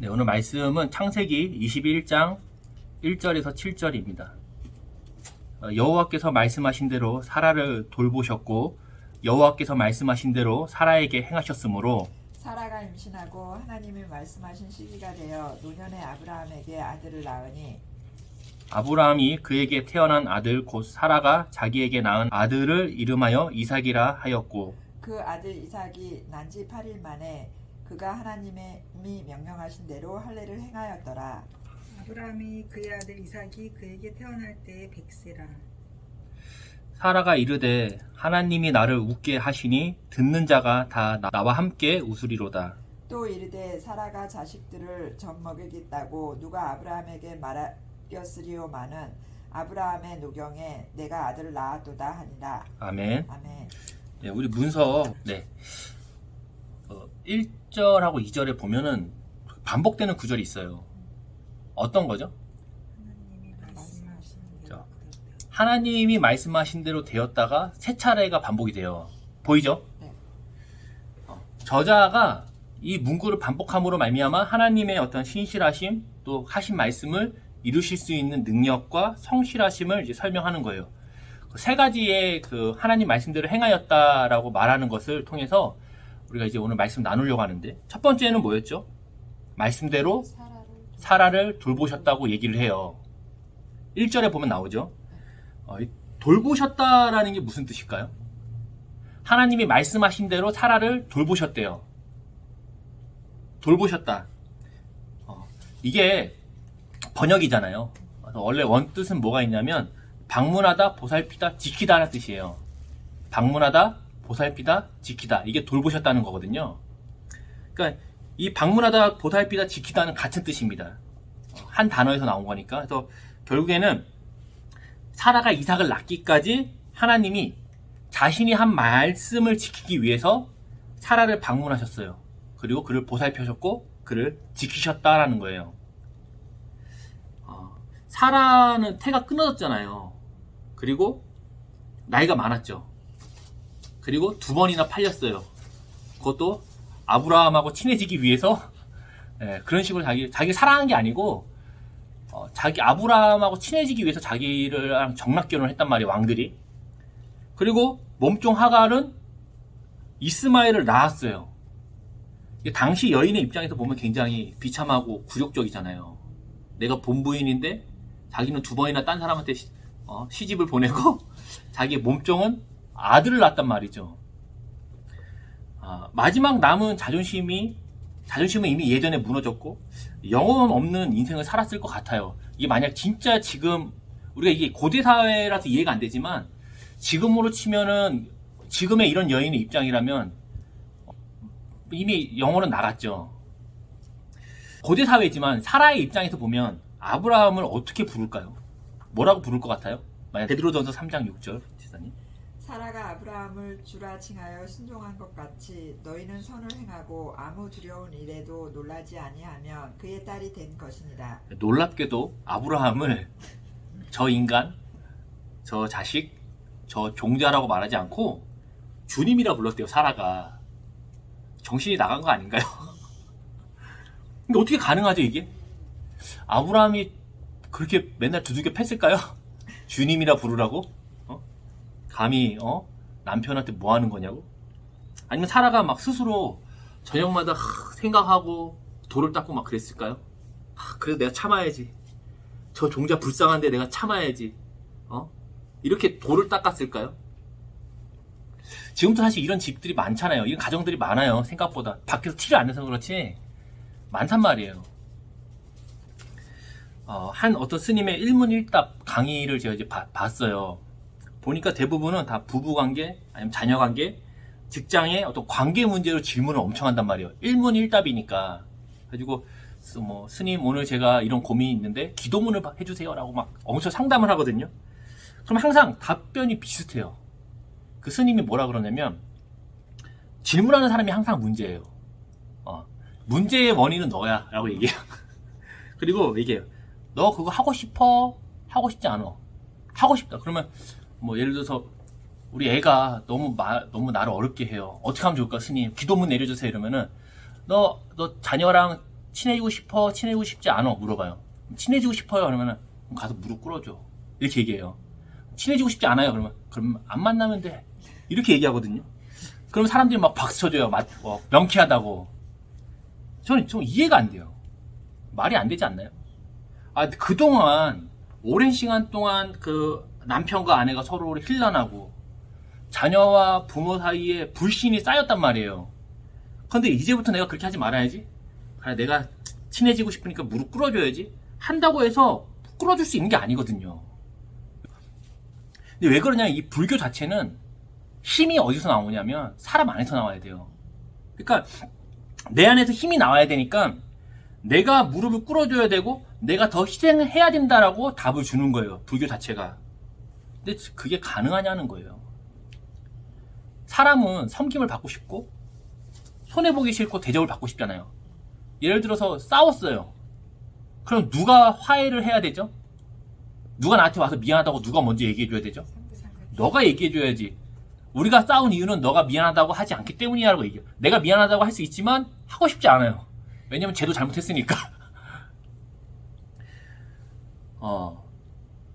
네, 오늘 말씀은 창세기 21장 1절에서 7절입니다. 여호와께서 말씀하신 대로 사라를 돌보셨고 여호와께서 말씀하신 대로 사라에게 행하셨으므로 사라가 임신하고 하나님이 말씀하신 시기가 되어 노년의 아브라함에게 아들을 낳으니 아브라함이 그에게 태어난 아들 곧 사라가 자기에게 낳은 아들을 이름하여 이삭이라 하였고 그 아들 이삭이 난 지 8일 만에 그가 하나님이 명령하신 대로 할례를 행하였더라. 아브라함이 그의 아들 이삭이 그에게 태어날 때에 100세라. 사라가 이르되 하나님이 나를 웃게 하시니 듣는 자가 다 나와 함께 웃으리로다. 또 이르되 사라가 자식들을 젖 먹이겠다고 누가 아브라함에게 말하였으리오마는 아브라함의 노경에 내가 아들을 낳았도다 하니라. 아멘. 아멘. 네, 우리 문서 1절하고 2절에 보면은 반복되는 구절이 있어요. 어떤 거죠? 하나님이 말씀하신 대로 되었다가 세 차례가 반복이 돼요. 보이죠? 네. 저자가 이 문구를 반복함으로 말미암아 하나님의 어떤 신실하심 또 하신 말씀을 이루실 수 있는 능력과 성실하심을 이제 설명하는 거예요. 세 가지의 그 하나님 말씀대로 행하였다라고 말하는 것을 통해서 우리가 이제 오늘 말씀 나누려고 하는데, 첫 번째는 뭐였죠? 말씀대로 사라를 돌보셨다고 얘기를 해요. 1절에 보면 나오죠. 돌보셨다라는 게 무슨 뜻일까요? 하나님이 말씀하신 대로 사라를 돌보셨대요. 돌보셨다. 이게 번역이잖아요. 원래 원뜻은 뭐가 있냐면 방문하다, 보살피다, 지키다라는 뜻이에요. 방문하다, 보살피다, 지키다. 이게 돌보셨다는 거거든요. 그러니까 이 방문하다, 보살피다, 지키다는 같은 뜻입니다. 한 단어에서 나온 거니까. 그래서 결국에는 사라가 이삭을 낳기까지 하나님이 자신이 한 말씀을 지키기 위해서 사라를 방문하셨어요. 그리고 그를 보살펴셨고 그를 지키셨다라는 거예요. 사라는 태가 끊어졌잖아요. 그리고 나이가 많았죠. 그리고 2번이나 팔렸어요. 그것도 아브라함하고 친해지기 위해서 그런 식으로 자기 사랑한 게 아니고 자기 아브라함하고 친해지기 위해서 자기랑 정락결혼을 했단 말이에요. 왕들이. 그리고 몸종 하갈은 이스마엘을 낳았어요. 당시 여인의 입장에서 보면 굉장히 비참하고 굴욕적이잖아요. 내가 본부인인데 자기는 2번이나 딴 사람한테 시집을 보내고 자기의 몸종은 아들을 낳았단 말이죠. 마지막 남은 자존심은 이미 예전에 무너졌고 영혼 없는 인생을 살았을 것 같아요. 이게 만약 진짜 지금 우리가 이게 고대 사회라서 이해가 안 되지만 지금으로 치면은 지금의 이런 여인의 입장이라면 이미 영혼은 나갔죠. 고대 사회지만 사라의 입장에서 보면 아브라함을 어떻게 부를까요? 뭐라고 부를 것 같아요? 만약 베드로전서 3장 6절 지사님. 사라가 아브라함을 주라 칭하여 순종한 것 같이 너희는 선을 행하고 아무 두려운 일에도 놀라지 아니하면 그의 딸이 된 것이니라. 놀랍게도 아브라함을 저 인간, 저 자식, 저 종자라고 말하지 않고 주님이라 불렀대요. 사라가. 정신이 나간 거 아닌가요? 근데 어떻게 가능하죠 이게? 아브라함이 그렇게 맨날 두들겨 팼을까요? 주님이라 부르라고? 감히 남편한테 뭐 하는 거냐고? 아니면 사라가 막 스스로 저녁마다 생각하고 돌을 닦고 막 그랬을까요? 그래도 내가 참아야지. 저 종자 불쌍한데 내가 참아야지. 이렇게 돌을 닦았을까요? 지금도 사실 이런 집들이 많잖아요. 이런 가정들이 많아요. 생각보다. 밖에서 티를 안 내서 그렇지 많단 말이에요. 한 어떤 스님의 일문일답 강의를 제가 이제 봤어요. 보니까 대부분은 다 부부관계, 아니면 자녀관계, 직장의 어떤 관계 문제로 질문을 엄청 한단 말이에요. 일문일답이니까. 그래가지고 스님 오늘 제가 이런 고민이 있는데 기도문을 해주세요 라고 막 엄청 상담을 하거든요. 그럼 항상 답변이 비슷해요. 그 스님이 뭐라 그러냐면 질문하는 사람이 항상 문제예요. 문제의 원인은 너야 라고 얘기해요. 그리고 얘기해요. 너 그거 하고 싶어? 하고 싶지 않아? 하고 싶다. 그러면 예를 들어서 우리 애가 너무 나를 어렵게 해요. 어떻게 하면 좋을까 스님? 기도문 내려주세요. 이러면은 너 자녀랑 친해지고 싶어? 친해지고 싶지 않아? 물어봐요. 친해지고 싶어요? 그러면 가서 무릎 꿇어줘. 이렇게 얘기해요. 친해지고 싶지 않아요? 그럼 안 만나면 돼. 이렇게 얘기하거든요. 그럼 사람들이 막 박수 쳐줘요. 명쾌하다고. 저는 좀 이해가 안 돼요. 말이 안 되지 않나요? 그동안 오랜 시간 동안 그 남편과 아내가 서로를 힐난하고 자녀와 부모 사이에 불신이 쌓였단 말이에요. 근데 이제부터 내가 그렇게 하지 말아야지. 그래, 내가 친해지고 싶으니까 무릎 꿇어줘야지. 한다고 해서 꿇어줄 수 있는 게 아니거든요. 근데 왜 그러냐, 이 불교 자체는 힘이 어디서 나오냐면 사람 안에서 나와야 돼요. 그러니까 내 안에서 힘이 나와야 되니까 내가 무릎을 꿇어줘야 되고 내가 더 희생해야 된다라고 답을 주는 거예요, 불교 자체가. 근데 그게 가능하냐는 거예요. 사람은 섬김을 받고 싶고 손해보기 싫고 대접을 받고 싶잖아요. 예를 들어서 싸웠어요. 그럼 누가 화해를 해야 되죠? 누가 나한테 와서 미안하다고 누가 먼저 얘기해줘야 되죠? 너가 얘기해줘야지. 우리가 싸운 이유는 너가 미안하다고 하지 않기 때문이라고 얘기해요. 내가 미안하다고 할 수 있지만 하고 싶지 않아요. 왜냐면 쟤도 잘못했으니까.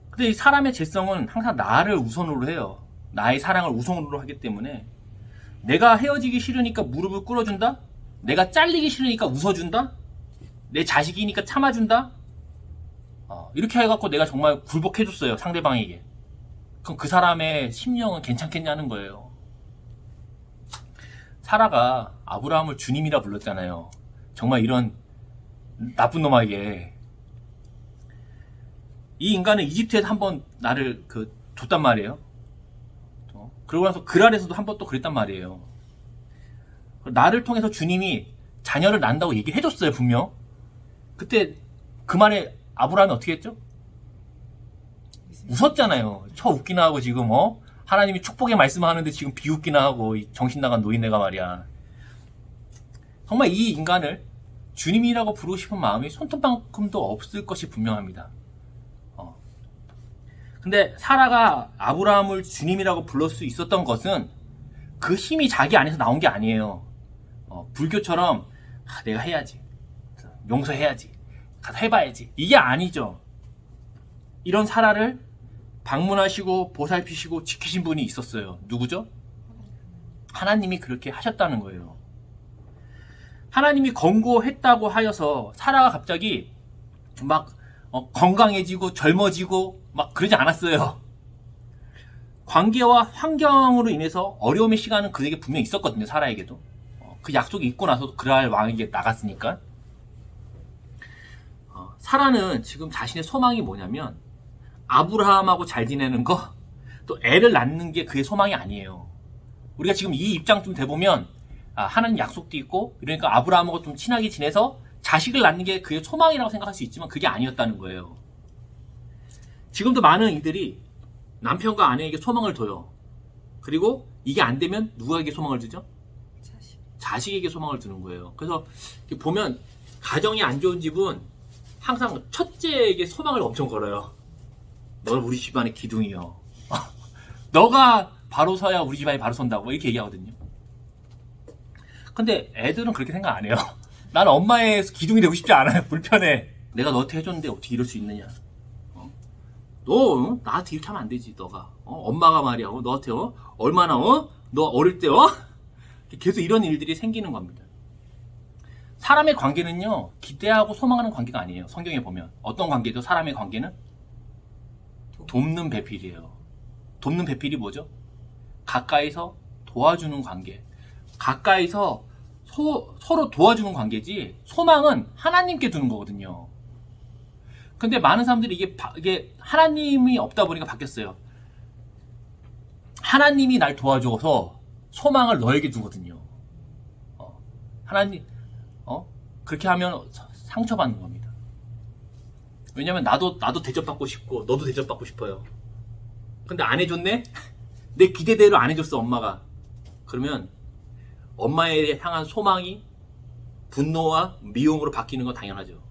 근데 이 사람의 죄성은 항상 나를 우선으로 해요. 나의 사랑을 우선으로 하기 때문에 내가 헤어지기 싫으니까 무릎을 꿇어준다? 내가 잘리기 싫으니까 웃어준다? 내 자식이니까 참아준다? 이렇게 해갖고 내가 정말 굴복해줬어요, 상대방에게. 그럼 그 사람의 심령은 괜찮겠냐는 거예요. 사라가 아브라함을 주님이라 불렀잖아요. 정말 이런 나쁜 놈에게. 이 인간은 이집트에서 한번 나를 줬단 말이에요. 그러고 나서 그랄에서도 한번 또 그랬단 말이에요. 나를 통해서 주님이 자녀를 낳는다고 얘기를 해줬어요, 분명. 그때 그 말에 아브라함이 어떻게 했죠? 웃었잖아요. 웃기나 하고 지금 하나님이 축복의 말씀을 하는데 지금 비웃기나 하고 이 정신 나간 노인네가 말이야. 정말 이 인간을 주님이라고 부르고 싶은 마음이 손톱만큼도 없을 것이 분명합니다. 근데 사라가 아브라함을 주님이라고 불러 수 있었던 것은 그 힘이 자기 안에서 나온 게 아니에요. 불교처럼 내가 해야지, 용서해야지, 가서 해봐야지, 이게 아니죠. 이런 사라를 방문하시고 보살피시고 지키신 분이 있었어요. 누구죠? 하나님이 그렇게 하셨다는 거예요. 하나님이 권고했다고 하여서 사라가 갑자기 막 건강해지고 젊어지고 막 그러지 않았어요. 관계와 환경으로 인해서 어려움의 시간은 그에게 분명히 있었거든요, 사라에게도. 그 약속이 있고 나서 그랄 왕에게 나갔으니까. 사라는 지금 자신의 소망이 뭐냐면 아브라함하고 잘 지내는 거, 또 애를 낳는 게 그의 소망이 아니에요. 우리가 지금 이 입장쯤 돼보면 하나님 약속도 있고 이러니까 아브라함하고 좀 친하게 지내서 자식을 낳는 게 그의 소망이라고 생각할 수 있지만 그게 아니었다는 거예요. 지금도 많은 이들이 남편과 아내에게 소망을 둬요. 그리고 이게 안 되면 누구에게 소망을 두죠? 자식에게 소망을 두는 거예요. 그래서 보면 가정이 안 좋은 집은 항상 첫째에게 소망을 엄청 걸어요. 너는 우리 집안의 기둥이요. 너가 바로 서야 우리 집안이 바로 선다고 이렇게 얘기하거든요. 근데 애들은 그렇게 생각 안 해요. 나는 엄마의 기둥이 되고 싶지 않아요. 불편해. 내가 너한테 해줬는데 어떻게 이럴 수 있느냐. 너 나한테 이렇게 하면 안 되지. 너가 엄마가 말이야 너한테 얼마나 너 어릴 때 계속 이런 일들이 생기는 겁니다. 사람의 관계는요 기대하고 소망하는 관계가 아니에요. 성경에 보면 어떤 관계죠? 사람의 관계는 돕는 배필이에요. 돕는 배필이 뭐죠? 가까이서 도와주는 관계. 가까이서 서로 도와주는 관계지 소망은 하나님께 두는 거거든요. 근데 많은 사람들이 이게 하나님이 없다 보니까 바뀌었어요. 하나님이 날 도와줘서 소망을 너에게 두거든요. 하나님 그렇게 하면 상처받는 겁니다. 왜냐면 나도 대접받고 싶고 너도 대접받고 싶어요. 근데 안 해줬네? 내 기대대로 안 해줬어 엄마가. 그러면 엄마에 향한 소망이 분노와 미움으로 바뀌는 건 당연하죠.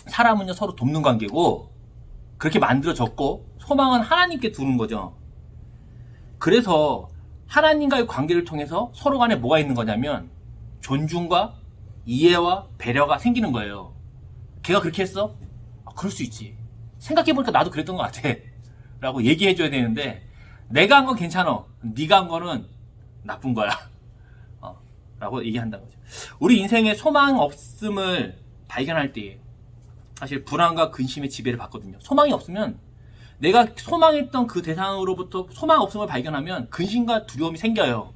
사람은요 서로 돕는 관계고 그렇게 만들어졌고 소망은 하나님께 두는 거죠. 그래서 하나님과의 관계를 통해서 서로 간에 뭐가 있는 거냐면 존중과 이해와 배려가 생기는 거예요. 걔가 그렇게 했어? 아, 그럴 수 있지. 생각해보니까 나도 그랬던 것 같아. 라고 얘기해줘야 되는데, 내가 한 건 괜찮아. 네가 한 거는 나쁜 거야. 라고 얘기한다는 거죠. 우리 인생에 소망 없음을 발견할 때 사실 불안과 근심의 지배를 받거든요. 소망이 없으면 내가 소망했던 그 대상으로부터 소망 없음을 발견하면 근심과 두려움이 생겨요.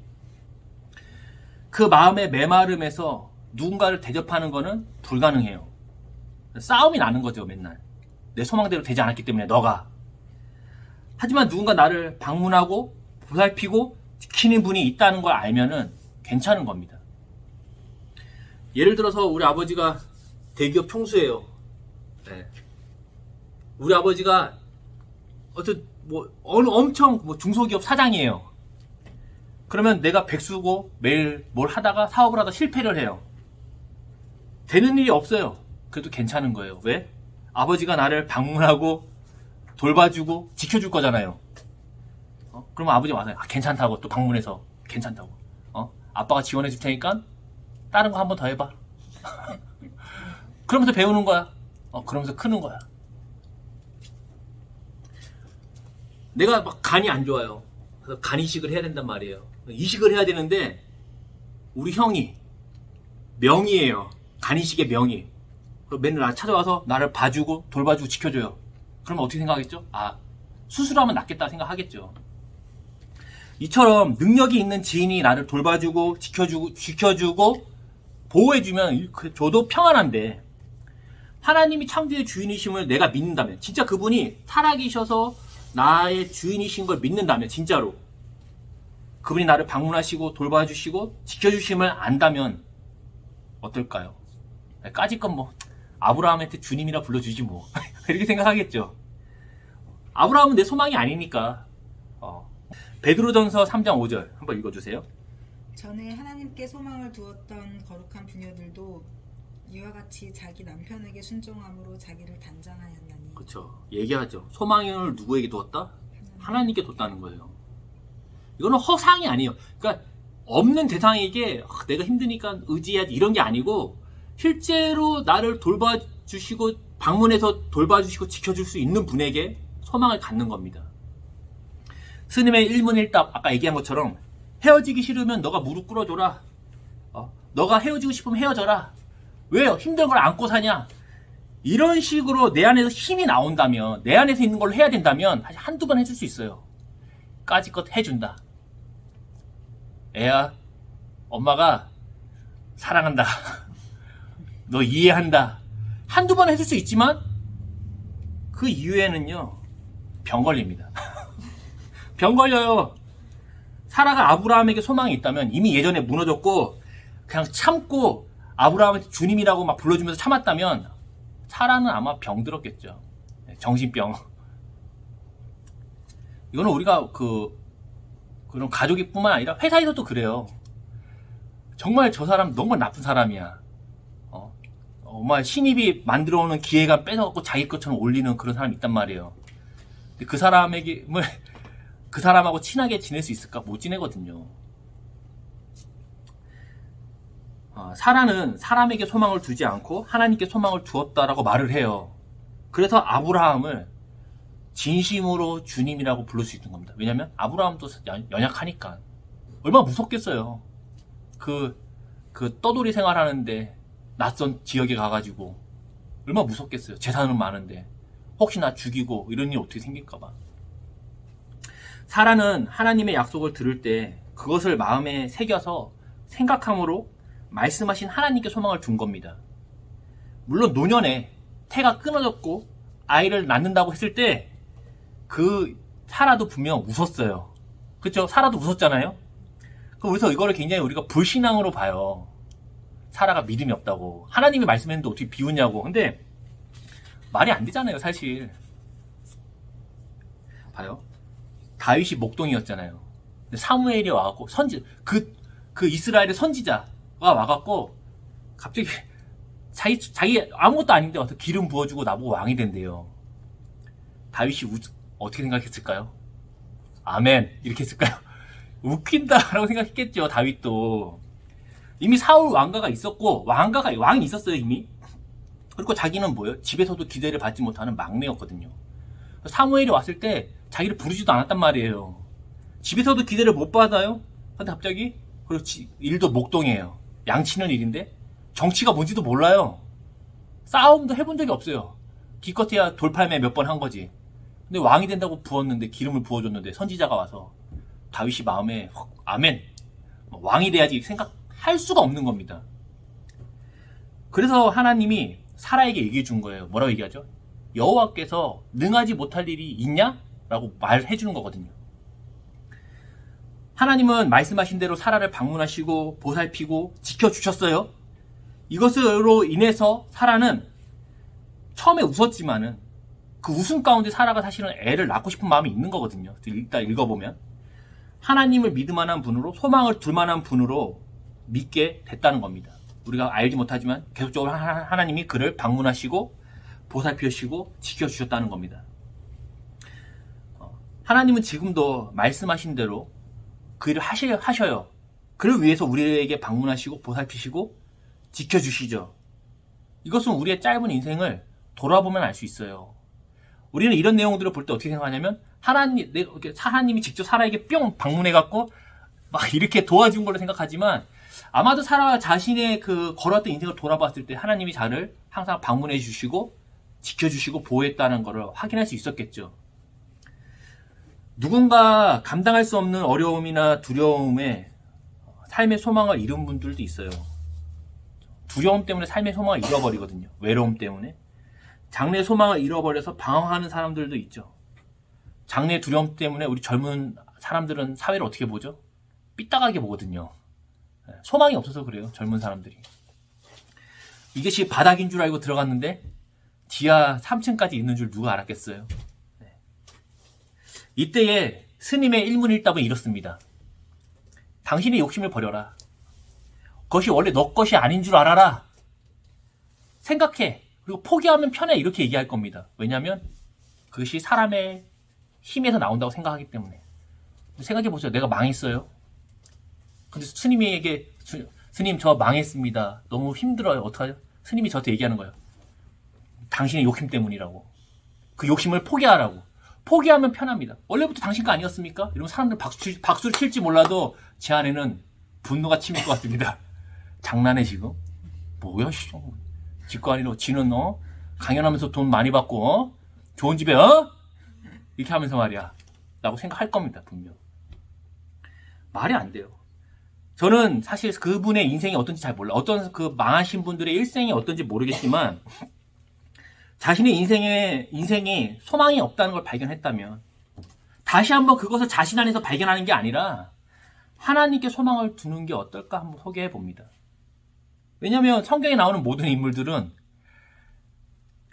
그 마음의 메마름에서 누군가를 대접하는 거는 불가능해요. 싸움이 나는 거죠, 맨날. 내 소망대로 되지 않았기 때문에 너가. 하지만 누군가 나를 방문하고 보살피고 지키는 분이 있다는 걸 알면은 괜찮은 겁니다. 예를 들어서 우리 아버지가 대기업 총수예요. 네. 우리 아버지가 엄청 중소기업 사장이에요. 그러면 내가 백수고 매일 뭘 하다가 사업을 하다 실패를 해요. 되는 일이 없어요. 그래도 괜찮은 거예요. 왜? 아버지가 나를 방문하고 돌봐주고 지켜줄 거잖아요. 그러면 아버지 와서 괜찮다고 또 방문해서 괜찮다고. 아빠가 지원해 줄 테니까 다른 거 한 번 더 해봐. 그러면서 배우는 거야. 그러면서 크는 거야. 내가 막 간이 안 좋아요. 그래서 간 이식을 해야 된단 말이에요. 이식을 해야 되는데 우리 형이 명의예요. 간 이식의 명의. 그리고 맨날 나 찾아와서 나를 봐주고 돌봐주고 지켜줘요. 그러면 어떻게 생각하겠죠? 수술하면 낫겠다 생각하겠죠. 이처럼 능력이 있는 지인이 나를 돌봐주고 지켜주고 보호해주면 저도 평안한데, 하나님이 창조의 주인이심을 내가 믿는다면, 진짜 그분이 살아계셔서 나의 주인이신 걸 믿는다면, 진짜로 그분이 나를 방문하시고 돌봐주시고 지켜주심을 안다면 어떨까요? 까짓 건 아브라함한테 주님이라 불러주지 이렇게 생각하겠죠. 아브라함은 내 소망이 아니니까. 베드로전서 3장 5절 한번 읽어주세요. 전에 하나님께 소망을 두었던 거룩한 부녀들도 이와 같이 자기 남편에게 순종함으로 자기를 단장하였나니. 그렇죠. 얘기하죠. 소망을 누구에게 두었다? 하나님께 뒀다는 거예요. 이거는 허상이 아니에요. 그러니까 없는 대상에게 내가 힘드니까 의지해야지 이런 게 아니고, 실제로 나를 돌봐주시고 방문해서 돌봐주시고 지켜줄 수 있는 분에게 소망을 갖는 겁니다. 스님의 일문일답, 아까 얘기한 것처럼 헤어지기 싫으면 너가 무릎 꿇어줘라. 너가 헤어지고 싶으면 헤어져라. 왜요? 힘든 걸 안고 사냐? 이런 식으로 내 안에서 힘이 나온다면, 내 안에서 있는 걸로 해야 된다면 사실 한두 번 해줄 수 있어요. 까짓것 해준다. 애야, 엄마가 사랑한다. 너 이해한다. 한두 번 해줄 수 있지만 그 이후에는요, 병 걸립니다. 병 걸려요. 사라가 아브라함에게 소망이 있다면 이미 예전에 무너졌고 그냥 참고 아브라함한테 주님이라고 막 불러주면서 참았다면 사라는 아마 병들었겠죠. 정신병. 이거는 우리가 그런 가족이뿐만 아니라 회사에서도 그래요. 정말 저 사람 너무 나쁜 사람이야. 정말 신입이 만들어오는 기회가 뺏어갖고 자기 것처럼 올리는 그런 사람이 있단 말이에요. 근데 그 사람하고 친하게 지낼 수 있을까? 못 지내거든요. 사라는 사람에게 소망을 두지 않고 하나님께 소망을 두었다라고 말을 해요. 그래서 아브라함을 진심으로 주님이라고 부를 수 있는 겁니다. 왜냐면 아브라함도 연약하니까. 얼마나 무섭겠어요. 그 떠돌이 생활하는데 낯선 지역에 가가지고 얼마나 무섭겠어요. 재산은 많은데 혹시나 죽이고 이런 일이 어떻게 생길까봐. 사라는 하나님의 약속을 들을 때 그것을 마음에 새겨서 생각함으로 말씀하신 하나님께 소망을 둔 겁니다. 물론 노년에 태가 끊어졌고 아이를 낳는다고 했을 때 그 사라도 분명 웃었어요. 그렇죠? 사라도 웃었잖아요. 그래서 이거를 굉장히 우리가 불신앙으로 봐요. 사라가 믿음이 없다고. 하나님이 말씀했는데 어떻게 비웃냐고. 근데 말이 안 되잖아요, 사실. 봐요. 다윗이 목동이었잖아요. 근데 사무엘이 와갖고 그 이스라엘의 선지자가 와갖고 갑자기 자기 아무것도 아닌데 와서 기름 부어주고 나보고 왕이 된대요. 다윗이 어떻게 생각했을까요? 아멘 이렇게 했을까요? 웃긴다라고 생각했겠죠. 다윗도 이미 사울 왕가가 있었고 왕이 있었어요 이미. 그리고 자기는 뭐예요? 집에서도 기대를 받지 못하는 막내였거든요. 사무엘이 왔을 때 자기를 부르지도 않았단 말이에요. 집에서도 기대를 못 받아요. 근데 갑자기 그렇지 일도 목동이에요. 양치는 일인데 정치가 뭔지도 몰라요. 싸움도 해본 적이 없어요. 기껏해야 돌팔매 몇 번 한 거지. 근데 왕이 된다고 부었는데 기름을 부어줬는데 선지자가 와서 다윗이 마음에 아멘 왕이 돼야지 생각할 수가 없는 겁니다. 그래서 하나님이 사라에게 얘기해 준 거예요. 뭐라고 얘기하죠? 여호와께서 능하지 못할 일이 있냐? 라고 말해 주는 거거든요. 하나님은 말씀하신 대로 사라를 방문하시고 보살피고 지켜주셨어요. 이것으로 인해서 사라는 처음에 웃었지만은 그 웃음 가운데 사라가 사실은 애를 낳고 싶은 마음이 있는 거거든요. 일단 읽어보면 하나님을 믿을 만한 분으로 소망을 둘 만한 분으로 믿게 됐다는 겁니다. 우리가 알지 못하지만 계속적으로 하나님이 그를 방문하시고 보살피시고 지켜주셨다는 겁니다. 하나님은 지금도 말씀하신 대로 그 일을 하셔요. 그를 위해서 우리에게 방문하시고 보살피시고 지켜주시죠. 이것은 우리의 짧은 인생을 돌아보면 알 수 있어요. 우리는 이런 내용들을 볼 때 어떻게 생각하냐면 하나님이 직접 사라에게 뿅 방문해갖고 막 이렇게 도와준 걸로 생각하지만 아마도 사라 자신의 그 걸어왔던 인생을 돌아봤을 때 하나님이 자를 항상 방문해 주시고 지켜주시고 보호했다는 것을 확인할 수 있었겠죠. 누군가 감당할 수 없는 어려움이나 두려움에 삶의 소망을 잃은 분들도 있어요. 두려움 때문에 삶의 소망을 잃어버리거든요. 외로움 때문에. 장래의 소망을 잃어버려서 방황하는 사람들도 있죠. 장래의 두려움 때문에 우리 젊은 사람들은 사회를 어떻게 보죠? 삐딱하게 보거든요. 소망이 없어서 그래요. 젊은 사람들이. 이것이 바닥인 줄 알고 들어갔는데 지하 3층까지 있는 줄 누가 알았겠어요. 이때에 스님의 일문일답은 이렇습니다. 당신의 욕심을 버려라. 그것이 원래 너 것이 아닌 줄 알아라. 생각해. 그리고 포기하면 편해. 이렇게 얘기할 겁니다. 왜냐하면 그것이 사람의 힘에서 나온다고 생각하기 때문에. 생각해보세요. 내가 망했어요. 근데 스님에게 스님 저 망했습니다. 너무 힘들어요. 어떡하죠? 스님이 저한테 얘기하는 거예요. 당신의 욕심 때문이라고. 그 욕심을 포기하라고. 포기하면 편합니다. 원래부터 당신 거 아니었습니까? 이러면 사람들 박수를 칠지 몰라도 제 안에는 분노가 치밀 것 같습니다. 장난해 지금? 뭐야 집거 아니로 지는 강연하면서 돈 많이 받고 좋은 집에 이렇게 하면서 말이야 라고 생각할 겁니다. 분명. 말이 안 돼요. 저는 사실 그분의 인생이 어떤지 잘 몰라요. 어떤 그 망하신 분들의 일생이 어떤지 모르겠지만 자신의 인생이 소망이 없다는 걸 발견했다면 다시 한번 그것을 자신 안에서 발견하는 게 아니라 하나님께 소망을 두는 게 어떨까 한번 소개해 봅니다. 왜냐하면 성경에 나오는 모든 인물들은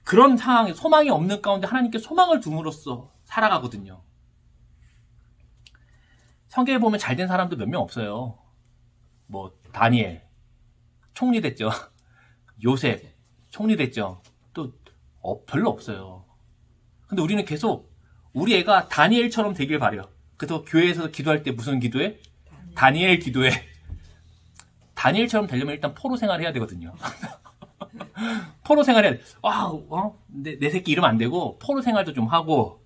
그런 상황에 소망이 없는 가운데 하나님께 소망을 둠으로써 살아가거든요. 성경에 보면 잘된 사람도 몇 명 없어요. 뭐 다니엘 총리 됐죠. 요셉 총리 됐죠. 또 별로 없어요. 근데 우리는 계속 우리 애가 다니엘처럼 되길 바래요. 그래서 교회에서 기도할 때 무슨 기도해? 다니엘 기도해. 다니엘처럼 되려면 일단 포로 생활을 해야 되거든요. 포로 생활 해야 돼. 내 새끼 이러면 안 되고 포로 생활도 좀 하고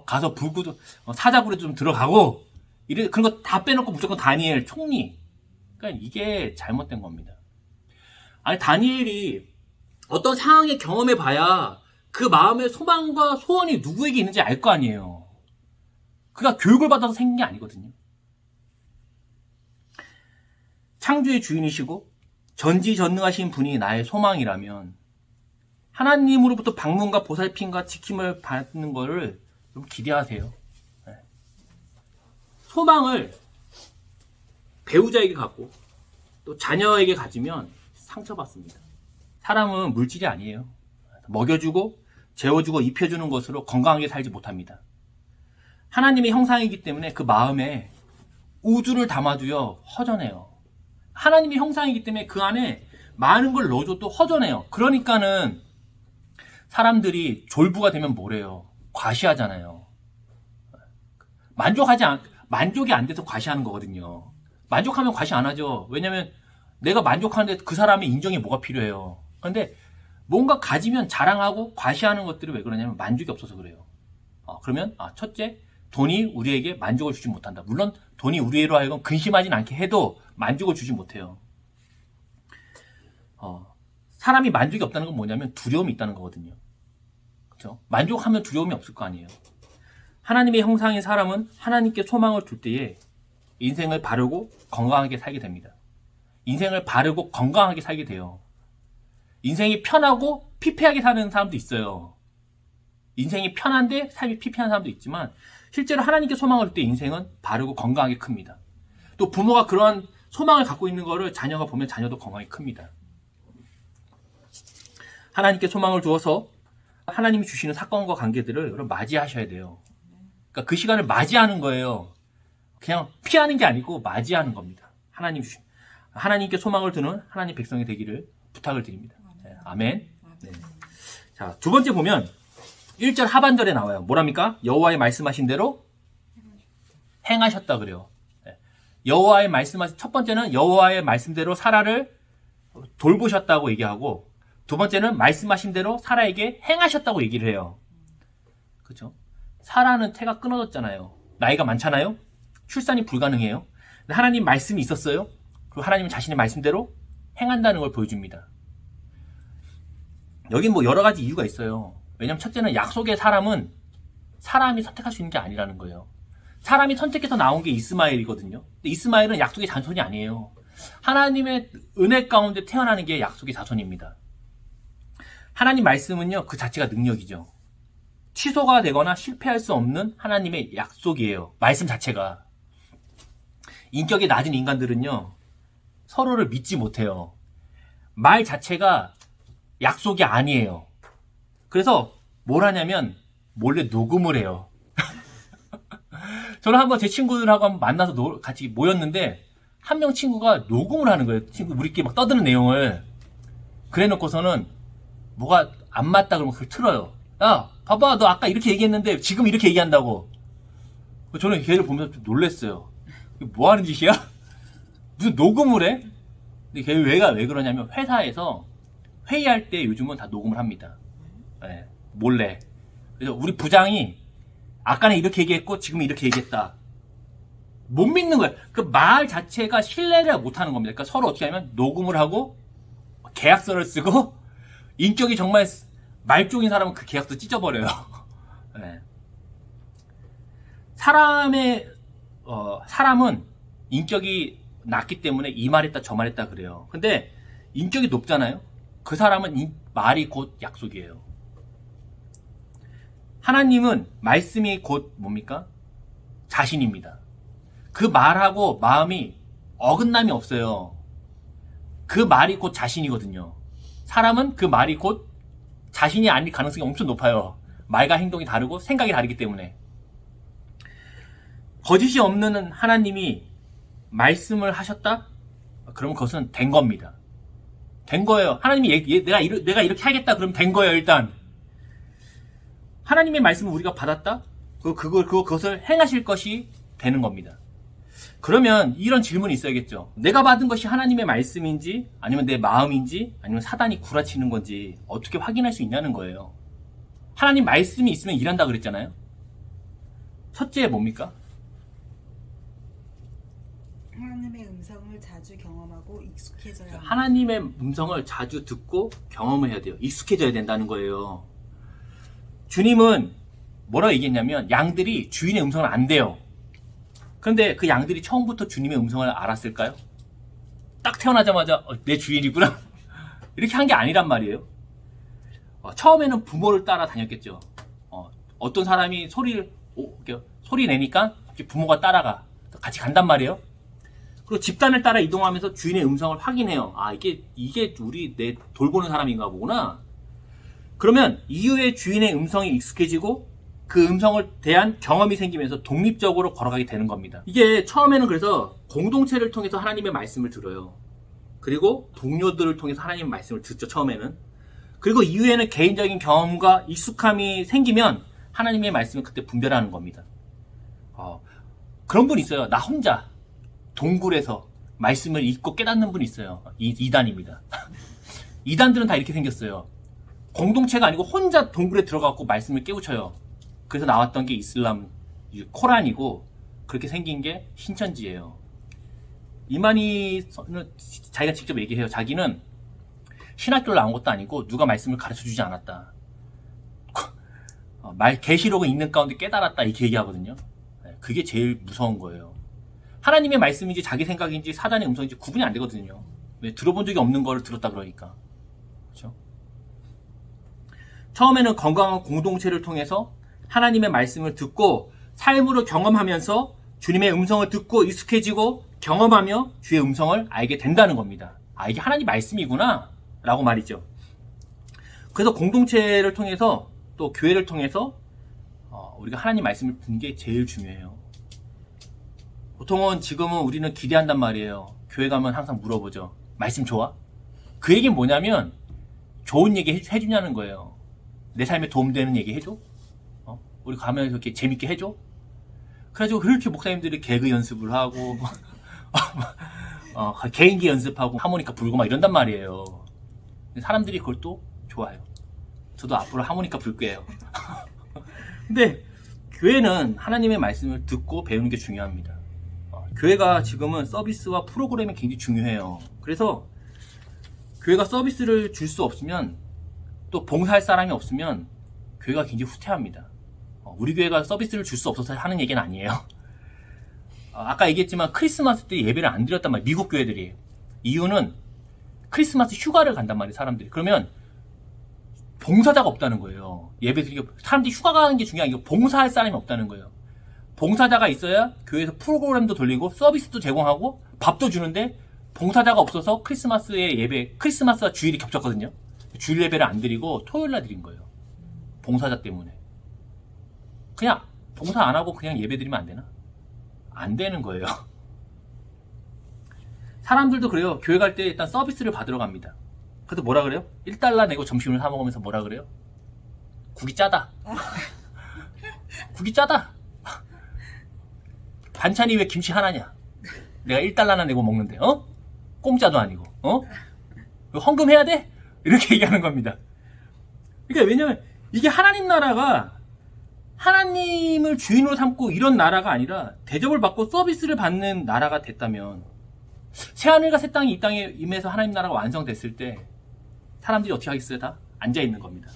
가서 불구도 사자굴에도 좀 들어가고 그런 거 다 빼놓고 무조건 다니엘 총리. 그러니까 이게 잘못된 겁니다. 아니 다니엘이 어떤 상황에 경험해 봐야 그 마음의 소망과 소원이 누구에게 있는지 알 거 아니에요. 그가 교육을 받아서 생긴 게 아니거든요. 창조의 주인이시고 전지전능하신 분이 나의 소망이라면 하나님으로부터 방문과 보살핌과 지킴을 받는 거를 좀 기대하세요. 소망을 배우자에게 갖고 또 자녀에게 가지면 상처받습니다. 사람은 물질이 아니에요. 먹여주고 재워주고 입혀주는 것으로 건강하게 살지 못합니다. 하나님의 형상이기 때문에 그 마음에 우주를 담아두어 허전해요. 하나님의 형상이기 때문에 그 안에 많은 걸 넣어줘도 허전해요. 그러니까는 사람들이 졸부가 되면 뭐래요? 과시하잖아요. 만족이 안 돼서 과시하는 거거든요. 만족하면 과시 안 하죠. 왜냐면 내가 만족하는데 그 사람의 인정이 뭐가 필요해요. 근데 뭔가 가지면 자랑하고 과시하는 것들이 왜 그러냐면 만족이 없어서 그래요. 그러면 첫째, 돈이 우리에게 만족을 주지 못한다. 물론 돈이 우리로 하여금 근심하진 않게 해도 만족을 주지 못해요. 사람이 만족이 없다는 건 뭐냐면 두려움이 있다는 거거든요. 그렇죠? 만족하면 두려움이 없을 거 아니에요. 하나님의 형상인 사람은 하나님께 소망을 둘 때에 인생을 바르고 건강하게 살게 됩니다. 인생을 바르고 건강하게 살게 돼요. 인생이 편하고 피폐하게 사는 사람도 있어요. 인생이 편한데 삶이 피폐한 사람도 있지만 실제로 하나님께 소망을 둘 때 인생은 바르고 건강하게 큽니다. 또 부모가 그러한 소망을 갖고 있는 거를 자녀가 보면 자녀도 건강히 큽니다. 하나님께 소망을 두어서 하나님이 주시는 사건과 관계들을 여러분 맞이하셔야 돼요. 그러니까 그 시간을 맞이하는 거예요. 그냥 피하는 게 아니고 맞이하는 겁니다. 하나님께 소망을 두는 하나님 백성이 되기를 부탁을 드립니다. 네, 아멘. 네. 자, 두 번째 보면 1절 하반절에 나와요. 뭐랍니까? 여호와의 말씀하신 대로 행하셨다 그래요. 네. 여호와의 말씀하신 첫 번째는 여호와의 말씀대로 사라를 돌보셨다고 얘기하고 두 번째는 말씀하신 대로 사라에게 행하셨다고 얘기를 해요. 그렇죠? 사라는 태가 끊어졌잖아요. 나이가 많잖아요. 출산이 불가능해요. 근데 하나님 말씀이 있었어요. 그리고 하나님은 자신의 말씀대로 행한다는 걸 보여줍니다. 여긴 뭐 여러 가지 이유가 있어요. 왜냐면 첫째는 약속의 사람은 사람이 선택할 수 있는 게 아니라는 거예요. 사람이 선택해서 나온 게 이스마엘이거든요. 근데 이스마엘은 약속의 자손이 아니에요. 하나님의 은혜 가운데 태어나는 게 약속의 자손입니다. 하나님 말씀은요, 그 자체가 능력이죠. 취소가 되거나 실패할 수 없는 하나님의 약속이에요. 말씀 자체가. 인격이 낮은 인간들은요, 서로를 믿지 못해요. 말 자체가 약속이 아니에요. 그래서 뭘 하냐면 몰래 녹음을 해요. 저는 한번 제 친구들하고 한번 만나서 같이 모였는데 한 명 친구가 녹음을 하는 거예요. 우리끼리 막 떠드는 내용을. 그래 놓고서는 뭐가 안 맞다 그러면 그걸 틀어요. 야, 봐봐, 너 아까 이렇게 얘기했는데 지금 이렇게 얘기한다고. 저는 걔를 보면서 좀 놀랬어요. 뭐 하는 짓이야? 무슨 녹음을 해? 근데 걔 왜 그러냐면 회사에서 회의할 때 요즘은 다 녹음을 합니다. 네, 몰래. 그래서 우리 부장이 아까는 이렇게 얘기했고 지금은 이렇게 얘기했다. 못 믿는 거예요. 그 말 자체가 신뢰를 못 하는 겁니다. 그러니까 서로 어떻게 하면 녹음을 하고 계약서를 쓰고 인격이 정말 말종인 사람은 그 계약서 찢어버려요. 네. 사람은 인격이 낮기 때문에 이 말했다 저 말했다 그래요. 근데 인격이 높잖아요. 그 사람은 이 말이 곧 약속이에요. 하나님은 말씀이 곧 뭡니까? 자신입니다. 그 말하고 마음이 어긋남이 없어요. 그 말이 곧 자신이거든요. 사람은 그 말이 곧 자신이 아닐 가능성이 엄청 높아요. 말과 행동이 다르고 생각이 다르기 때문에. 거짓이 없는 하나님이 말씀을 하셨다? 그러면 그것은 된 겁니다. 된 거예요. 하나님이 내가 이렇게 하겠다 그러면 된 거예요. 일단 하나님의 말씀을 우리가 받았다? 그것을 행하실 것이 되는 겁니다. 그러면 이런 질문이 있어야겠죠. 내가 받은 것이 하나님의 말씀인지 아니면 내 마음인지 아니면 사단이 구라치는 건지 어떻게 확인할 수 있냐는 거예요. 하나님 말씀이 있으면 일한다 그랬잖아요. 첫째 뭡니까? 하나님의 음성을 자주 경험하고 익숙해져야 합니다. 하나님의 음성을 자주 듣고 경험을 해야 돼요. 익숙해져야 된다는 거예요. 주님은 뭐라고 얘기했냐면 양들이 주인의 음성을 안 돼요. 그런데 그 양들이 처음부터 주님의 음성을 알았을까요? 딱 태어나자마자 내 주인이구나 이렇게 한 게 아니란 말이에요. 처음에는 부모를 따라 다녔겠죠. 어떤 사람이 소리 내니까 부모가 따라가 같이 간단 말이에요. 그리고 집단을 따라 이동하면서 주인의 음성을 확인해요. 이게 내 돌보는 사람인가 보구나. 그러면 이후에 주인의 음성이 익숙해지고 그 음성을 대한 경험이 생기면서 독립적으로 걸어가게 되는 겁니다. 이게 처음에는 그래서 공동체를 통해서 하나님의 말씀을 들어요. 그리고 동료들을 통해서 하나님의 말씀을 듣죠, 처음에는. 그리고 이후에는 개인적인 경험과 익숙함이 생기면 하나님의 말씀을 그때 분별하는 겁니다. 그런 분이 있어요. 나 혼자 동굴에서 말씀을 읽고 깨닫는 분이 있어요. 이단입니다. 이단들은 다 이렇게 생겼어요. 공동체가 아니고 혼자 동굴에 들어가고 말씀을 깨우쳐요. 그래서 나왔던 게 이슬람 코란이고 그렇게 생긴 게 신천지예요. 이만희는 자기가 직접 얘기해요. 자기는 신학교를 나온 것도 아니고 누가 말씀을 가르쳐주지 않았다. 계시록은 있는 가운데 깨달았다 이렇게 얘기하거든요. 그게 제일 무서운 거예요. 하나님의 말씀인지 자기 생각인지 사단의 음성인지 구분이 안 되거든요. 왜? 들어본 적이 없는 걸 들었다 그러니까. 그렇죠? 처음에는 건강한 공동체를 통해서 하나님의 말씀을 듣고 삶으로 경험하면서 주님의 음성을 듣고 익숙해지고 경험하며 주의 음성을 알게 된다는 겁니다. 아, 이게 하나님 말씀이구나 라고 말이죠. 그래서 공동체를 통해서 또 교회를 통해서 우리가 하나님 말씀을 듣는 게 제일 중요해요. 보통은 지금은 우리는 기대한단 말이에요. 교회 가면 항상 물어보죠. 말씀 좋아? 그 얘기는 뭐냐면 좋은 얘기 해주냐는 거예요. 내 삶에 도움되는 얘기 해줘? 우리 가면 이렇게 재밌게 해줘? 그래가지고 그렇게 목사님들이 개그 연습을 하고 개인기 연습하고 하모니카 불고 막 이런단 말이에요. 사람들이 그걸 또 좋아해요. 저도 앞으로 하모니카 불 거예요. 근데 교회는 하나님의 말씀을 듣고 배우는 게 중요합니다. 교회가 지금은 서비스와 프로그램이 굉장히 중요해요. 그래서 교회가 서비스를 줄 수 없으면 또 봉사할 사람이 없으면 교회가 굉장히 후퇴합니다. 우리 교회가 서비스를 줄 수 없어서 하는 얘기는 아니에요. 아까 얘기했지만 크리스마스 때 예배를 안 드렸단 말이에요. 미국 교회들이. 이유는 크리스마스 휴가를 간단 말이에요. 사람들이. 그러면 봉사자가 없다는 거예요. 예배 드리고 사람들이 휴가 가는 게 중요한 게 봉사할 사람이 없다는 거예요. 봉사자가 있어야 교회에서 프로그램도 돌리고 서비스도 제공하고 밥도 주는데 봉사자가 없어서 크리스마스의 예배, 크리스마스와 주일이 겹쳤거든요. 주일 예배를 안 드리고 토요일 날 드린 거예요. 봉사자 때문에. 그냥 봉사 안 하고 그냥 예배 드리면 안 되나? 안 되는 거예요. 사람들도 그래요. 교회 갈 때 일단 서비스를 받으러 갑니다. 그래서 뭐라 그래요? 1달러 내고 점심을 사 먹으면서 뭐라 그래요? 국이 짜다. 국이 짜다. 반찬이 왜 김치 하나냐? 내가 1달러나 내고 먹는데, 공짜도 아니고, 헌금 해야 돼? 이렇게 얘기하는 겁니다. 그러니까 왜냐면 이게 하나님 나라가 하나님을 주인으로 삼고 이런 나라가 아니라 대접을 받고 서비스를 받는 나라가 됐다면 새하늘과 새 땅이 이 땅에 임해서 하나님 나라가 완성됐을 때 사람들이 어떻게 하겠어요? 다 앉아있는 겁니다.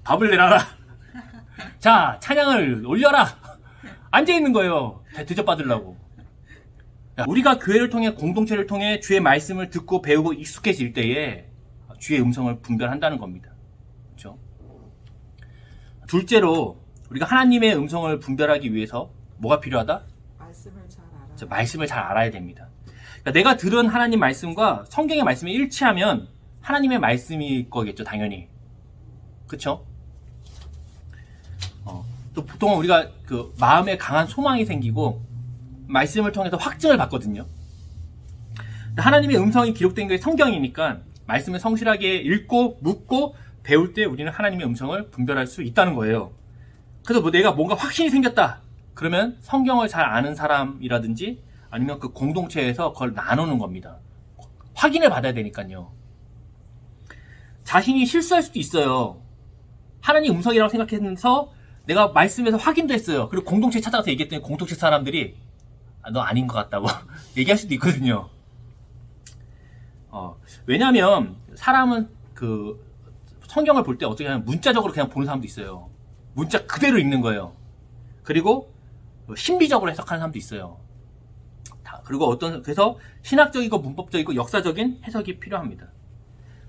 밥을 내놔라. 자, 찬양을 올려라. 앉아있는 거예요. 대접받으려고. 우리가 교회를 통해 공동체를 통해 주의 말씀을 듣고 배우고 익숙해질 때에 주의 음성을 분별한다는 겁니다. 그렇죠? 둘째로 우리가 하나님의 음성을 분별하기 위해서 뭐가 필요하다? 말씀을 잘 알아야 됩니다. 그러니까 내가 들은 하나님 말씀과 성경의 말씀이 일치하면 하나님의 말씀일 거겠죠, 당연히. 그렇죠? 또 보통 우리가 그 마음에 강한 소망이 생기고 말씀을 통해서 확증을 받거든요. 하나님의 음성이 기록된 게 성경이니까 말씀을 성실하게 읽고 묻고 배울 때 우리는 하나님의 음성을 분별할 수 있다는 거예요. 그래서 내가 뭔가 확신이 생겼다. 그러면 성경을 잘 아는 사람이라든지 아니면 그 공동체에서 그걸 나누는 겁니다. 확인을 받아야 되니까요. 자신이 실수할 수도 있어요. 하나님 음성이라고 생각해서 내가 말씀에서 확인도 했어요. 그리고 공동체 찾아가서 얘기했더니 공동체 사람들이 너 아닌 것 같다고 얘기할 수도 있거든요. 왜냐하면 사람은 그 성경을 볼 때 어떻게 하면 문자적으로 그냥 보는 사람도 있어요. 문자 그대로 읽는 거예요. 그리고 신비적으로 해석하는 사람도 있어요. 그리고 그래서 신학적이고 문법적이고 역사적인 해석이 필요합니다.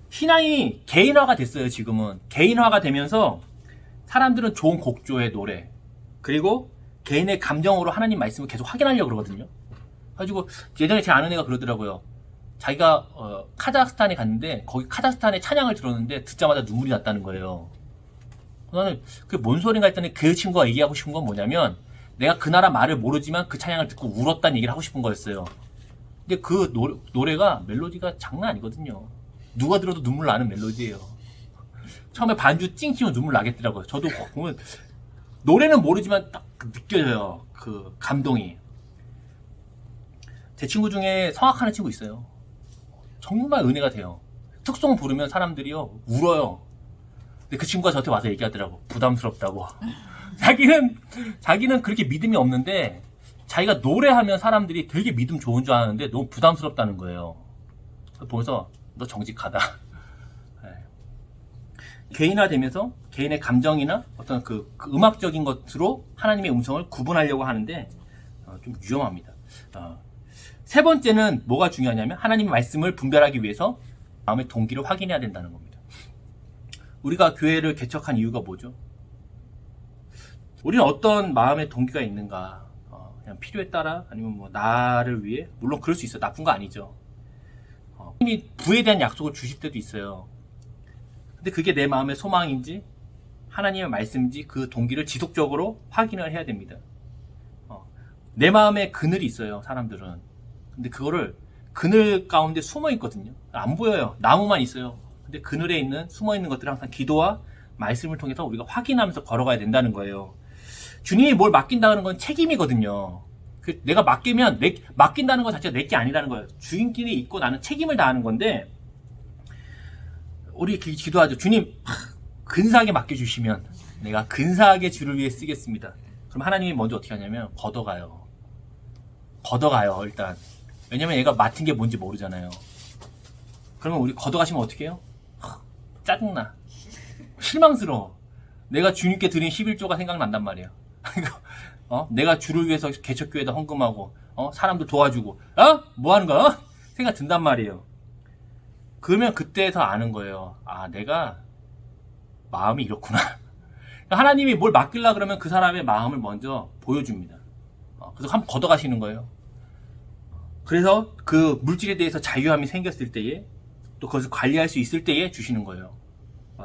신앙이 개인화가 됐어요. 지금은 개인화가 되면서 사람들은 좋은 곡조의 노래 그리고 개인의 감정으로 하나님 말씀을 계속 확인하려고 그러거든요. 그래가지고 예전에 제 아는 애가 그러더라고요. 자기가 카자흐스탄에 갔는데 거기 카자흐스탄의 찬양을 들었는데 듣자마자 눈물이 났다는 거예요. 나는 그게 뭔 소린가 했더니 그 친구가 얘기하고 싶은 건 뭐냐면 내가 그 나라 말을 모르지만 그 찬양을 듣고 울었다는 얘기를 하고 싶은 거였어요. 근데 그 노래가 멜로디가 장난 아니거든요. 누가 들어도 눈물 나는 멜로디예요. 처음에 반주 찡 치면 눈물 나겠더라고요. 저도 보면 노래는 모르지만 딱 느껴져요. 그 감동이. 제 친구 중에 성악하는 친구 있어요. 정말 은혜가 돼요. 특송 부르면 사람들이요 울어요. 근데 그 친구가 저한테 와서 얘기하더라고. 부담스럽다고. 자기는 그렇게 믿음이 없는데 자기가 노래하면 사람들이 되게 믿음 좋은 줄 아는데 너무 부담스럽다는 거예요. 보면서 너 정직하다. 네. 개인화되면서 개인의 감정이나 어떤 그 음악적인 것으로 하나님의 음성을 구분하려고 하는데 좀 위험합니다. 세 번째는 뭐가 중요하냐면 하나님의 말씀을 분별하기 위해서 마음의 동기를 확인해야 된다는 겁니다. 우리가 교회를 개척한 이유가 뭐죠? 우리는 어떤 마음의 동기가 있는가? 그냥 필요에 따라 아니면 뭐 나를 위해? 물론 그럴 수 있어요. 나쁜 거 아니죠. 하나님이 부에 대한 약속을 주실 때도 있어요. 근데 그게 내 마음의 소망인지 하나님의 말씀인지 그 동기를 지속적으로 확인을 해야 됩니다. 내 마음에 그늘이 있어요. 사람들은. 근데 그거를 그늘 가운데 숨어 있거든요. 안 보여요. 나무만 있어요. 근데 그늘에 있는 숨어 있는 것들을 항상 기도와 말씀을 통해서 우리가 확인하면서 걸어가야 된다는 거예요. 주님이 뭘 맡긴다는 건 책임이거든요. 내가 맡긴다는 것 자체가 내 게 아니라는 거예요. 주인끼리 있고 나는 책임을 다하는 건데 우리 기도하죠. 주님 근사하게 맡겨주시면 내가 근사하게 주를 위해 쓰겠습니다. 그럼 하나님이 먼저 어떻게 하냐면 걷어가요. 일단. 왜냐면 얘가 맡은 게 뭔지 모르잖아요. 그러면 우리 걷어가시면 어떻게 해요? 짜증나. 실망스러워. 내가 주님께 드린 11조가 생각난단 말이야. 내가 주를 위해서 개척교회에다 헌금하고 사람들 도와주고 뭐 하는 거야? 생각 든단 말이에요. 그러면 그때서 아는 거예요. 아, 내가 마음이 이렇구나. 하나님이 뭘 맡기려고 그러면 그 사람의 마음을 먼저 보여줍니다. 그래서 한번 걷어가시는 거예요. 그래서 그 물질에 대해서 자유함이 생겼을 때에 또 그것을 관리할 수 있을 때에 주시는 거예요.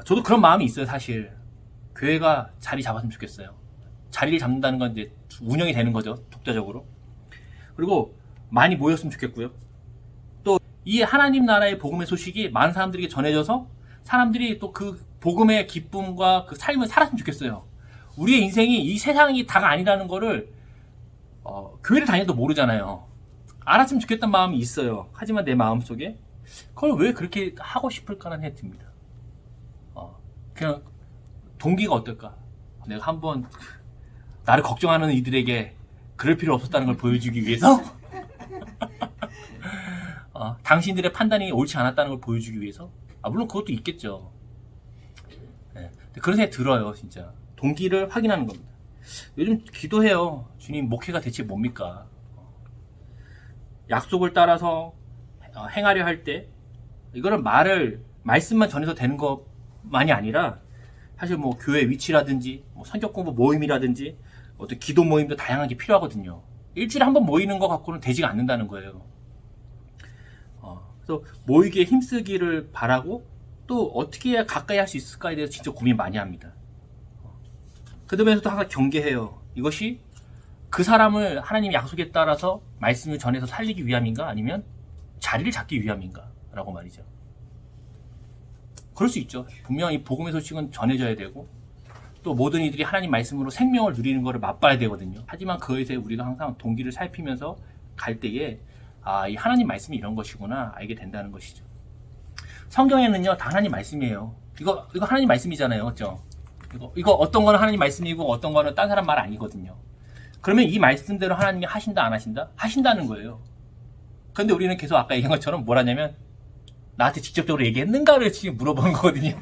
저도 그런 마음이 있어요. 사실 교회가 자리 잡았으면 좋겠어요. 자리를 잡는다는 건 이제 운영이 되는 거죠. 독자적으로. 그리고 많이 모였으면 좋겠고요. 또 이 하나님 나라의 복음의 소식이 많은 사람들에게 전해져서 사람들이 또 그 복음의 기쁨과 그 삶을 살았으면 좋겠어요. 우리의 인생이 이 세상이 다가 아니라는 거를 교회를 다녀도 모르잖아요. 알았으면 좋겠다는 마음이 있어요. 하지만 내 마음속에 그걸 왜 그렇게 하고 싶을까라는 생각이 듭니다. 그냥 동기가 어떨까? 내가 한번 나를 걱정하는 이들에게 그럴 필요 없었다는 걸 보여주기 위해서 당신들의 판단이 옳지 않았다는 걸 보여주기 위해서 물론 그것도 있겠죠. 네. 그런 생각이 들어요. 진짜 동기를 확인하는 겁니다. 요즘 기도해요. 주님, 목회가 대체 뭡니까? 약속을 따라서 행하려 할 때 이거는 말씀만 전해서 되는 것만이 아니라 사실 뭐 교회 위치라든지 뭐 성격 공부 모임이라든지 어떤 기도 모임도 다양하게 필요하거든요. 일주일에 한 번 모이는 것 갖고는 되지가 않는다는 거예요. 그래서 모이기에 힘쓰기를 바라고 또 어떻게 해야 가까이 할 수 있을까에 대해서 진짜 고민 많이 합니다. 그러면서도 항상 경계해요. 이것이 그 사람을 하나님 약속에 따라서 말씀을 전해서 살리기 위함인가 아니면 자리를 잡기 위함인가 라고 말이죠. 그럴 수 있죠. 분명히 복음의 소식은 전해져야 되고 또 모든 이들이 하나님 말씀으로 생명을 누리는 것을 맛봐야 되거든요. 하지만 그것에 우리가 항상 동기를 살피면서 갈 때에 이 하나님 말씀이 이런 것이구나 알게 된다는 것이죠. 성경에는요 다 하나님 말씀이에요. 이거 하나님 말씀이잖아요. 그렇죠? 이거 어떤 거는 하나님 말씀이고 어떤 거는 딴 사람 말 아니거든요. 그러면 이 말씀대로 하나님이 하신다 안 하신다? 하신다는 거예요. 그런데 우리는 계속 아까 얘기한 것처럼 뭐라냐면 나한테 직접적으로 얘기했는가를 지금 물어보는 거거든요.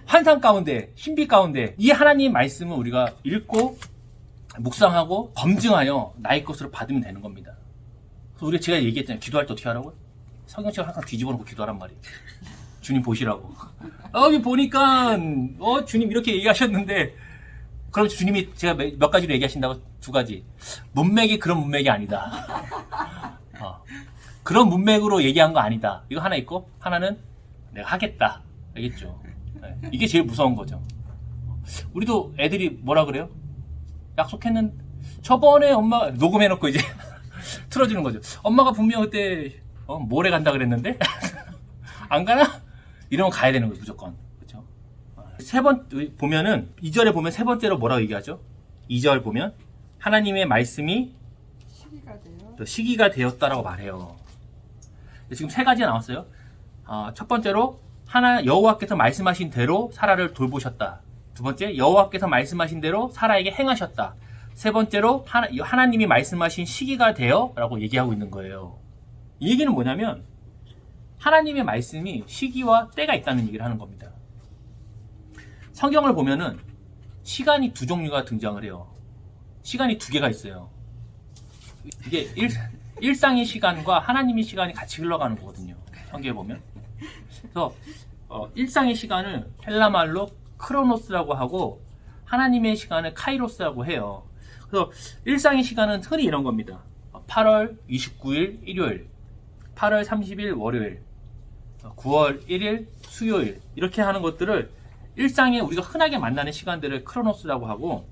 환상 가운데 신비 가운데 이 하나님 말씀을 우리가 읽고 묵상하고 검증하여 나의 것으로 받으면 되는 겁니다. 그래서 제가 얘기했잖아요. 기도할 때 어떻게 하라고요? 성경책을 항상 뒤집어 놓고 기도하란 말이에요. 주님 보시라고. 여기 보니까 주님 이렇게 얘기하셨는데 그럼 주님이 제가 몇 가지로 얘기하신다고? 2가지. 문맥이 그런 문맥이 아니다. 그런 문맥으로 얘기한 거 아니다. 이거 하나 있고 하나는 내가 하겠다. 알겠죠? 네. 이게 제일 무서운 거죠. 우리도 애들이 뭐라 그래요? 약속했는데 저번에 엄마가 녹음해놓고 이제 틀어주는 거죠. 엄마가 분명 그때 모레 간다 그랬는데 안 가나? 이러면 가야 되는 거예요. 무조건. 그렇죠? 보면은 2절에 보면 세 번째로 뭐라고 얘기하죠? 2절 보면 하나님의 말씀이 시기가 돼요. 시기가 되었다라고 말해요. 지금 세 가지 나왔어요. 첫 번째로 여호와께서 말씀하신 대로 사라를 돌보셨다. 두 번째, 여호와께서 말씀하신 대로 사라에게 행하셨다. 세 번째로 하나님이 말씀하신 시기가 되어라고 얘기하고 있는 거예요. 이 얘기는 뭐냐면 하나님의 말씀이 시기와 때가 있다는 얘기를 하는 겁니다. 성경을 보면은 시간이 두 종류가 등장을 해요. 시간이 두 개가 있어요. 이게 일상의 시간과 하나님의 시간이 같이 흘러가는 거거든요. 성경에 보면. 그래서 일상의 시간을 헬라말로 크로노스라고 하고 하나님의 시간을 카이로스라고 해요. 그래서 일상의 시간은 흔히 이런 겁니다. 8월 29일 일요일, 8월 30일 월요일, 9월 1일 수요일 이렇게 하는 것들을 일상에 우리가 흔하게 만나는 시간들을 크로노스라고 하고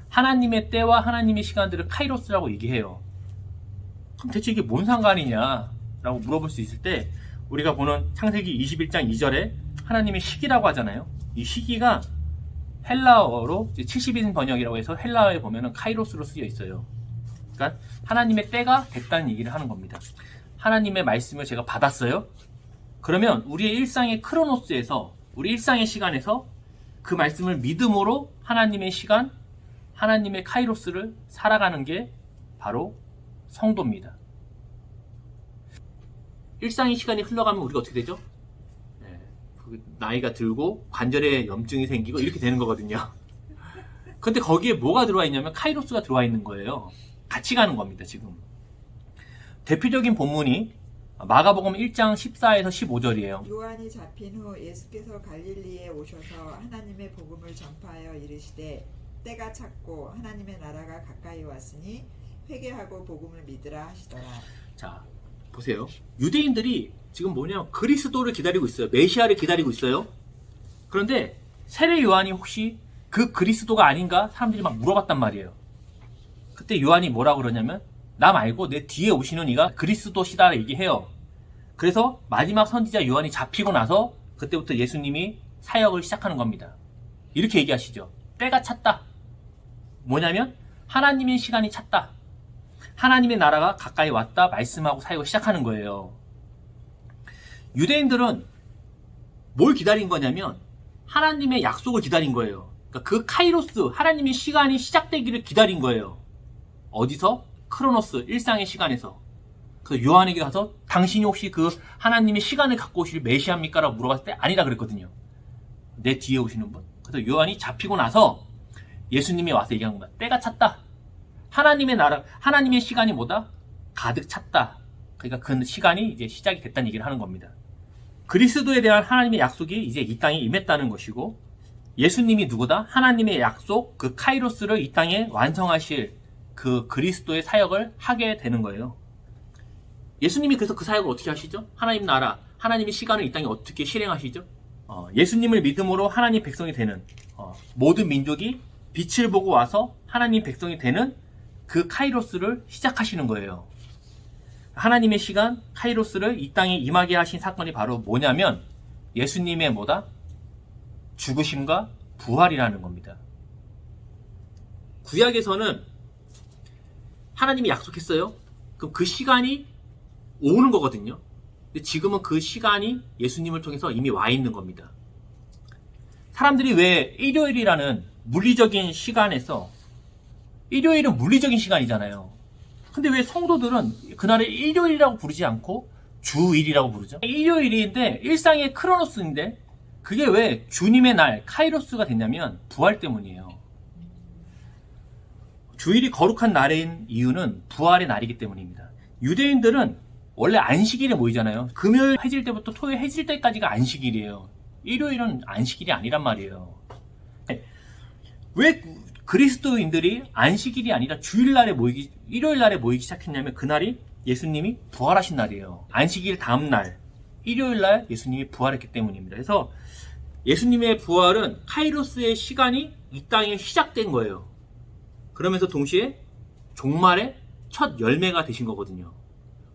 하나님의 때와 하나님의 시간들을 카이로스라고 얘기해요. 그럼 대체 이게 뭔 상관이냐 라고 물어볼 수 있을 때 우리가 보는 창세기 21장 2절에 하나님의 시기라고 하잖아요. 이 시기가 헬라어로 70인 번역이라고 해서 헬라어에 보면은 카이로스로 쓰여 있어요. 그러니까 하나님의 때가 됐다는 얘기를 하는 겁니다. 하나님의 말씀을 제가 받았어요. 그러면 우리의 일상의 크로노스에서 우리 일상의 시간에서 그 말씀을 믿음으로 하나님의 시간, 하나님의 카이로스를 살아가는 게 바로 성도입니다. 일상의 시간이 흘러가면 우리가 어떻게 되죠? 나이가 들고 관절에 염증이 생기고 이렇게 되는 거거든요. 근데 거기에 뭐가 들어와 있냐면 카이로스가 들어와 있는 거예요. 같이 가는 겁니다, 지금. 대표적인 본문이 마가복음 1장 14에서 15절이에요. 요한이 잡힌 후 예수께서 갈릴리에 오셔서 하나님의 복음을 전파하여 이르시되 때가 찼고 하나님의 나라가 가까이 왔으니 회개하고 복음을 믿으라 하시더라. 자, 보세요. 유대인들이 지금 뭐냐, 그리스도를 기다리고 있어요. 메시아를 기다리고 있어요. 그런데 세례 요한이 혹시 그 그리스도가 아닌가 사람들이 막 물어봤단 말이에요. 그때 요한이 뭐라고 그러냐면 나 말고 내 뒤에 오시는 이가 그리스도시다 얘기해요. 그래서 마지막 선지자 요한이 잡히고 나서 그때부터 예수님이 사역을 시작하는 겁니다. 이렇게 얘기하시죠. 때가 찼다. 뭐냐면 하나님의 시간이 찼다. 하나님의 나라가 가까이 왔다 말씀하고 사역을 시작하는 거예요. 유대인들은 뭘 기다린 거냐면 하나님의 약속을 기다린 거예요. 그러니까 그 카이로스, 하나님의 시간이 시작되기를 기다린 거예요. 어디서? 크로노스, 일상의 시간에서. 그래서 요한에게 가서 당신이 혹시 그 하나님의 시간을 갖고 오실 메시아입니까? 라고 물어봤을 때 아니라 그랬거든요. 내 뒤에 오시는 분. 그래서 요한이 잡히고 나서 예수님이 와서 얘기한 겁니다. 때가 찼다. 하나님의 나라, 하나님의 시간이 뭐다? 가득 찼다. 그러니까 그 시간이 이제 시작이 됐다는 얘기를 하는 겁니다. 그리스도에 대한 하나님의 약속이 이제 이 땅에 임했다는 것이고, 예수님이 누구다? 하나님의 약속, 그 카이로스를 이 땅에 완성하실 그 그리스도의 사역을 하게 되는 거예요. 예수님이 그래서 그 사역을 어떻게 하시죠? 하나님 나라, 하나님의 시간을 이 땅에 어떻게 실행하시죠? 예수님을 믿음으로 하나님 백성이 되는, 모든 민족이 빛을 보고 와서 하나님 백성이 되는 그 카이로스를 시작하시는 거예요. 하나님의 시간, 카이로스를 이 땅에 임하게 하신 사건이 바로 뭐냐면 예수님의 뭐다? 죽으심과 부활이라는 겁니다. 구약에서는 하나님이 약속했어요. 그럼 그 시간이 오는 거거든요. 근데 지금은 그 시간이 예수님을 통해서 이미 와 있는 겁니다. 사람들이 왜 일요일이라는 물리적인 시간에서, 일요일은 물리적인 시간이잖아요. 근데 왜 성도들은 그날을 일요일이라고 부르지 않고 주일이라고 부르죠? 일요일인데 일상의 크로노스인데 그게 왜 주님의 날, 카이로스가 됐냐면 부활 때문이에요. 주일이 거룩한 날인 이유는 부활의 날이기 때문입니다. 유대인들은 원래 안식일에 모이잖아요. 금요일 해질 때부터 토요일 해질 때까지가 안식일이에요. 일요일은 안식일이 아니란 말이에요. 왜 그리스도인들이 안식일이 아니라 주일날에 모이기, 일요일날에 모이기 시작했냐면 그날이 예수님이 부활하신 날이에요. 안식일 다음 날, 일요일날 예수님이 부활했기 때문입니다. 그래서 예수님의 부활은 카이로스의 시간이 이 땅에 시작된 거예요. 그러면서 동시에 종말의 첫 열매가 되신 거거든요.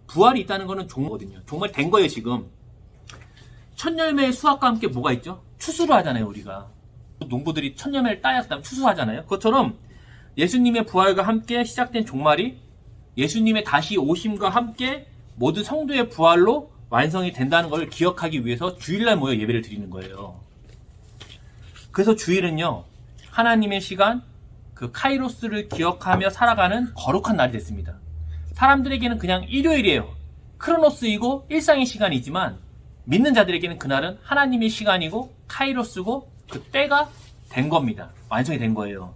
부활이 있다는 거는 종거든요. 종말이 된 거예요, 지금. 첫 열매의 수확과 함께 뭐가 있죠? 추수를 하잖아요, 우리가. 농부들이 첫 열매를 따야 그다음 추수하잖아요. 그것처럼 예수님의 부활과 함께 시작된 종말이 예수님의 다시 오심과 함께 모든 성도의 부활로 완성이 된다는 걸 기억하기 위해서 주일날 모여 예배를 드리는 거예요. 그래서 주일은요, 하나님의 시간, 그 카이로스를 기억하며 살아가는 거룩한 날이 됐습니다. 사람들에게는 그냥 일요일이에요. 크로노스이고 일상의 시간이지만 믿는 자들에게는 그날은 하나님의 시간이고 카이로스고 그 때가 된 겁니다. 완성이 된 거예요.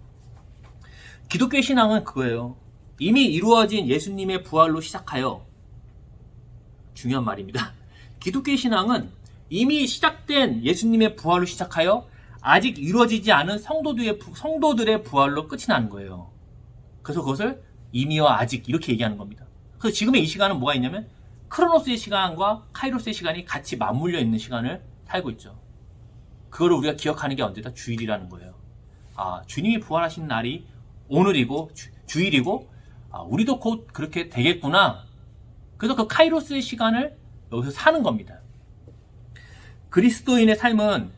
기독교의 신앙은 그거예요. 이미 이루어진 예수님의 부활로 시작하여, 중요한 말입니다. 기독교의 신앙은 이미 시작된 예수님의 부활로 시작하여 아직 이루어지지 않은 성도들의 부활로 끝이 나는 거예요. 그래서 그것을 이미와 아직 이렇게 얘기하는 겁니다. 그래서 지금의 이 시간은 뭐가 있냐면 크로노스의 시간과 카이로스의 시간이 같이 맞물려 있는 시간을 살고 있죠. 그거를 우리가 기억하는 게 언제다? 주일이라는 거예요. 아, 주님이 부활하신 날이 오늘이고 주일이고, 아, 우리도 곧 그렇게 되겠구나. 그래서 그 카이로스의 시간을 여기서 사는 겁니다. 그리스도인의 삶은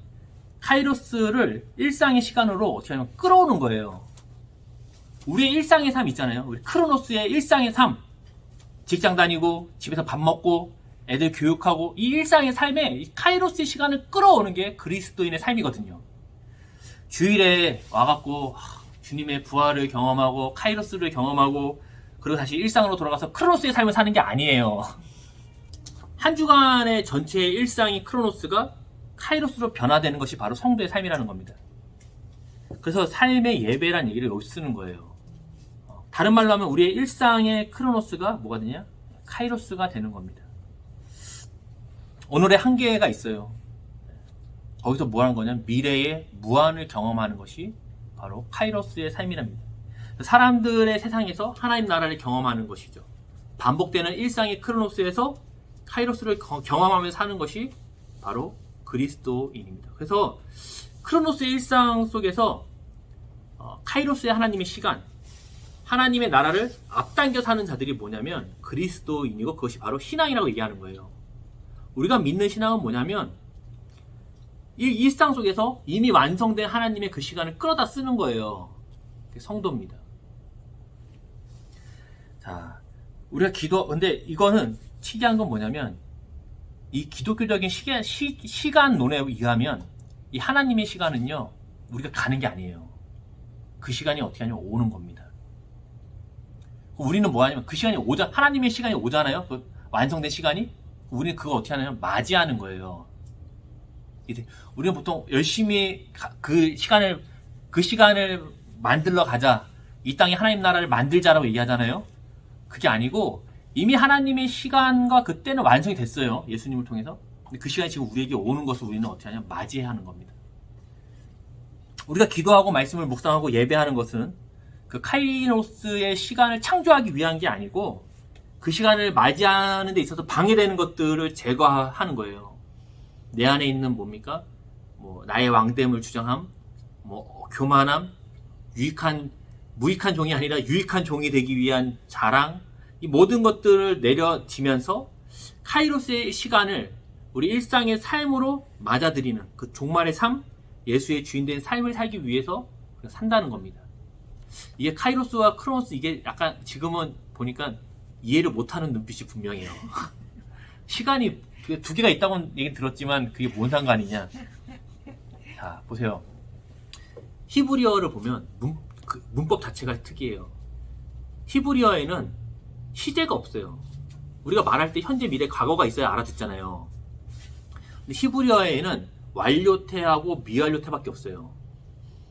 카이로스를 일상의 시간으로 어떻게 하면 끌어오는 거예요. 우리의 일상의 삶 있잖아요. 우리 크로노스의 일상의 삶. 직장 다니고 집에서 밥 먹고 애들 교육하고 이 일상의 삶에 이 카이로스의 시간을 끌어오는 게 그리스도인의 삶이거든요. 주일에 와갖고 주님의 부활을 경험하고 카이로스를 경험하고 그리고 다시 일상으로 돌아가서 크로노스의 삶을 사는 게 아니에요. 한 주간의 전체의 일상이 크로노스가 카이로스로 변화되는 것이 바로 성도의 삶이라는 겁니다. 그래서 삶의 예배란 얘기를 여기 쓰는 거예요. 다른 말로 하면 우리의 일상의 크로노스가 뭐가 되냐? 카이로스가 되는 겁니다. 오늘의 한계가 있어요. 거기서 뭐 하는 거냐면 미래의 무한을 경험하는 것이 바로 카이로스의 삶이랍니다. 사람들의 세상에서 하나님 나라를 경험하는 것이죠. 반복되는 일상의 크로노스에서 카이로스를 경험하며 사는 것이 바로 그리스도인입니다. 그래서 크로노스의 일상 속에서 카이로스의 하나님의 시간, 하나님의 나라를 앞당겨 사는 자들이 뭐냐면 그리스도인이고 그것이 바로 신앙이라고 얘기하는 거예요. 우리가 믿는 신앙은 뭐냐면 이 일상 속에서 이미 완성된 하나님의 그 시간을 끌어다 쓰는 거예요. 그게 성도입니다. 자, 우리가 근데 이거는 특이한 건 뭐냐면 이 기독교적인 시간론에 의하면 이 하나님의 시간은요, 우리가 가는 게 아니에요. 그 시간이 어떻게 하냐면 오는 겁니다. 우리는 뭐 하냐면 그 시간이 하나님의 시간이 오잖아요. 그 완성된 시간이. 우리는 그거 어떻게 하냐면 맞이하는 거예요. 우리는 보통 열심히 그 시간을 만들러 가자. 이 땅에 하나님 나라를 만들자라고 얘기하잖아요. 그게 아니고 이미 하나님의 시간과 그때는 완성이 됐어요. 예수님을 통해서. 근데 그 시간이 지금 우리에게 오는 것을 우리는 어떻게 하냐면 맞이해야 하는 겁니다. 우리가 기도하고 말씀을 묵상하고 예배하는 것은 그 카이로스의 시간을 창조하기 위한 게 아니고 그 시간을 맞이하는 데 있어서 방해되는 것들을 제거하는 거예요. 내 안에 있는 뭡니까? 나의 왕됨을 주장함, 교만함, 무익한 종이 아니라 유익한 종이 되기 위한 자랑, 이 모든 것들을 내려지면서 카이로스의 시간을 우리 일상의 삶으로 맞아들이는 그 종말의 삶, 예수의 주인된 삶을 살기 위해서 산다는 겁니다. 이게 카이로스와 크로노스, 이게 약간 지금은 보니까 이해를 못하는 눈빛이 분명해요. 시간이 두 개가 있다고 얘기 들었지만 그게 뭔 상관이냐. 자, 보세요. 히브리어를 보면 문법 자체가 특이해요. 히브리어에는 시제가 없어요. 우리가 말할 때 현재, 미래, 과거가 있어야 알아듣잖아요. 근데 히브리어에는 완료태하고 미완료태밖에 없어요.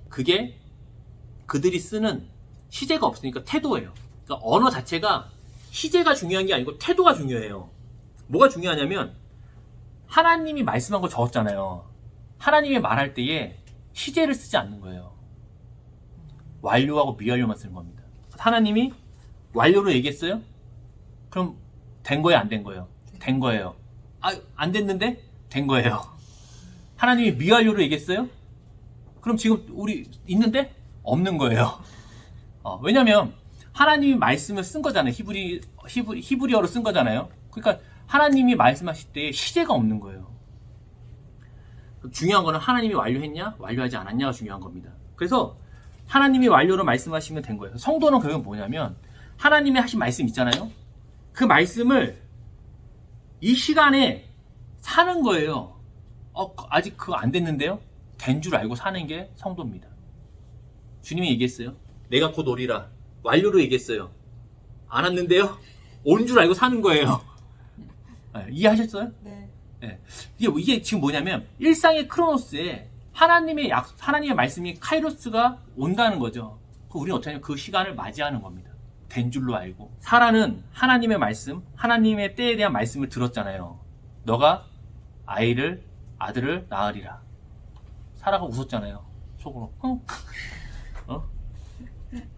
그게 그들이 쓰는 시제가 없으니까 태도예요. 그러니까 언어 자체가 시제가 중요한 게 아니고 태도가 중요해요. 뭐가 중요하냐면 하나님이 말씀한 걸 적었잖아요. 하나님이 말할 때에 시제를 쓰지 않는 거예요. 완료하고 미완료만 쓰는 겁니다. 하나님이 완료로 얘기했어요? 그럼 된 거예요, 안 된 거예요? 된 거예요. 안 됐는데? 된 거예요. 하나님이 미완료로 얘기했어요? 그럼 지금 우리 있는데? 없는 거예요. 왜냐면 하나님이 말씀을 쓴 거잖아요. 히브리어로 쓴 거잖아요. 그러니까 하나님이 말씀하실 때 시제가 없는 거예요. 중요한 거는 하나님이 완료했냐, 완료하지 않았냐가 중요한 겁니다. 그래서 하나님이 완료로 말씀하시면 된 거예요. 성도는 결국 뭐냐면 하나님의 하신 말씀 있잖아요. 그 말씀을 이 시간에 사는 거예요. 아직 그거 안 됐는데요? 된 줄 알고 사는 게 성도입니다. 주님이 얘기했어요. 내가 곧 오리라. 완료로 얘기했어요. 안 왔는데요? 온 줄 알고 사는 거예요. 이해하셨어요? 네. 네. 이게 지금 뭐냐면 일상의 크로노스에 하나님의 말씀이 카이로스가 온다는 거죠. 우리는 어떻게 하냐면 그 시간을 맞이하는 겁니다. 된 줄로 알고. 사라는 하나님의 말씀, 하나님의 때에 대한 말씀을 들었잖아요. 너가 아들을 낳으리라. 사라가 웃었잖아요. 속으로.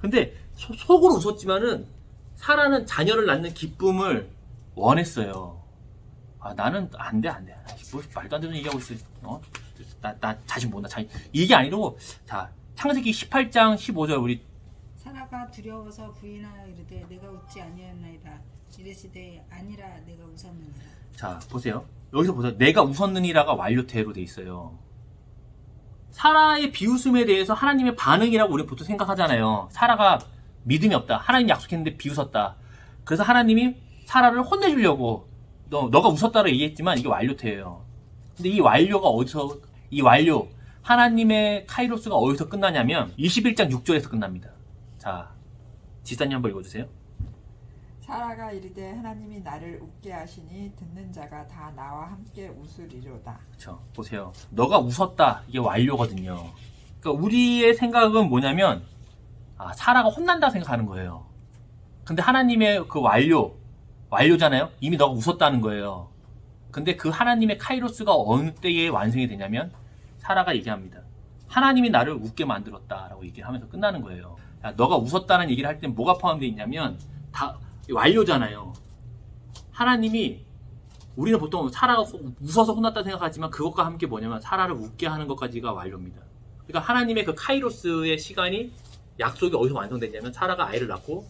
근데 속으로 웃었지만은 사라는 자녀를 낳는 기쁨을 원했어요. 나는 안 돼. 뭐 말도 안 되는 얘기하고 있어. 나 자신 못나. 이게 아니고, 자, 창세기 18장 15절 우리. 사라가 두려워서 부인하여 이르되 내가 웃지 아니하였나이다. 이르시되 아니라 내가 웃었느니라. 자, 보세요. 여기서 보세요. 내가 웃었느니라가 완료태로 돼 있어요. 사라의 비웃음에 대해서 하나님의 반응이라고 우리 보통 생각하잖아요. 사라가 믿음이 없다. 하나님 약속했는데 비웃었다. 그래서 하나님이 사라를 혼내주려고 너가 웃었다고 얘기했지만 이게 완료태예요. 근데 이 완료 하나님의 카이로스가 어디서 끝나냐면 21장 6절에서 끝납니다. 자, 지사님 한번 읽어주세요. 사라가 이르되 하나님이 나를 웃게 하시니 듣는 자가 다 나와 함께 웃으리로다. 그렇죠. 보세요. 너가 웃었다. 이게 완료거든요. 그러니까 우리의 생각은 뭐냐면 사라가 혼난다 생각하는 거예요. 근데 하나님의 그 완료잖아요. 이미 너가 웃었다는 거예요. 근데 그 하나님의 카이로스가 어느 때에 완성이 되냐면 사라가 얘기합니다. 하나님이 나를 웃게 만들었다라고 얘기를 하면서 끝나는 거예요. 너가 웃었다는 얘기를 할 때 뭐가 포함되어 있냐면 다 완료잖아요. 하나님이 우리는 보통 사라가 웃어서 혼났다 생각하지만 그것과 함께 뭐냐면 사라를 웃게 하는 것까지가 완료입니다. 그러니까 하나님의 그 카이로스의 시간이 약속이 어디서 완성되냐면 사라가 아이를 낳고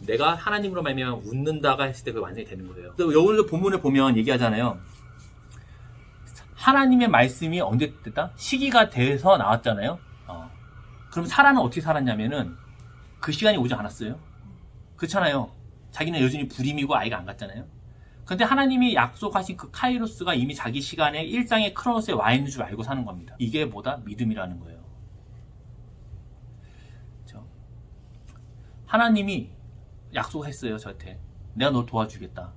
내가 하나님으로 말미암아 웃는다가 했을 때 그 완성이 되는 거예요. 그래서 오늘 본문을 보면 얘기하잖아요. 하나님의 말씀이 언제 됐다? 시기가 돼서 나왔잖아요. 그럼 사라는 어떻게 살았냐면은 그 시간이 오지 않았어요. 그렇잖아요. 자기는 여전히 불임이고 아이가 안 갔잖아요. 근데 하나님이 약속하신 그 카이로스가 이미 자기 시간에 일상의 크로노스에 와 있는 줄 알고 사는 겁니다. 이게 뭐다? 믿음이라는 거예요. 그렇죠? 하나님이 약속했어요, 저한테. 내가 널 도와주겠다.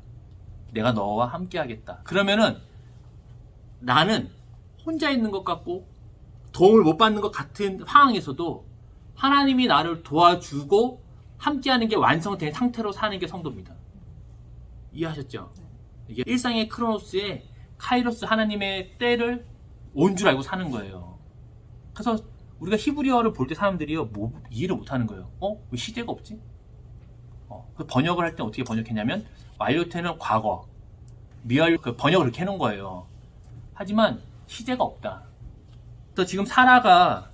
내가 너와 함께 하겠다. 그러면은 나는 혼자 있는 것 같고 도움을 못 받는 것 같은 상황에서도 하나님이 나를 도와주고 함께하는 게 완성된 상태로 사는 게 성도입니다. 이해하셨죠? 이게 일상의 크로노스에 카이로스 하나님의 때를 온 줄 알고 사는 거예요. 그래서 우리가 히브리어를 볼 때 사람들이요 이해를 못하는 거예요. 왜 시제가 없지? 그 번역을 할 때 어떻게 번역했냐면 완료태는 과거, 미완료 그 번역을 이렇게 해놓은 거예요. 하지만 시제가 없다. 그래서 지금 사라가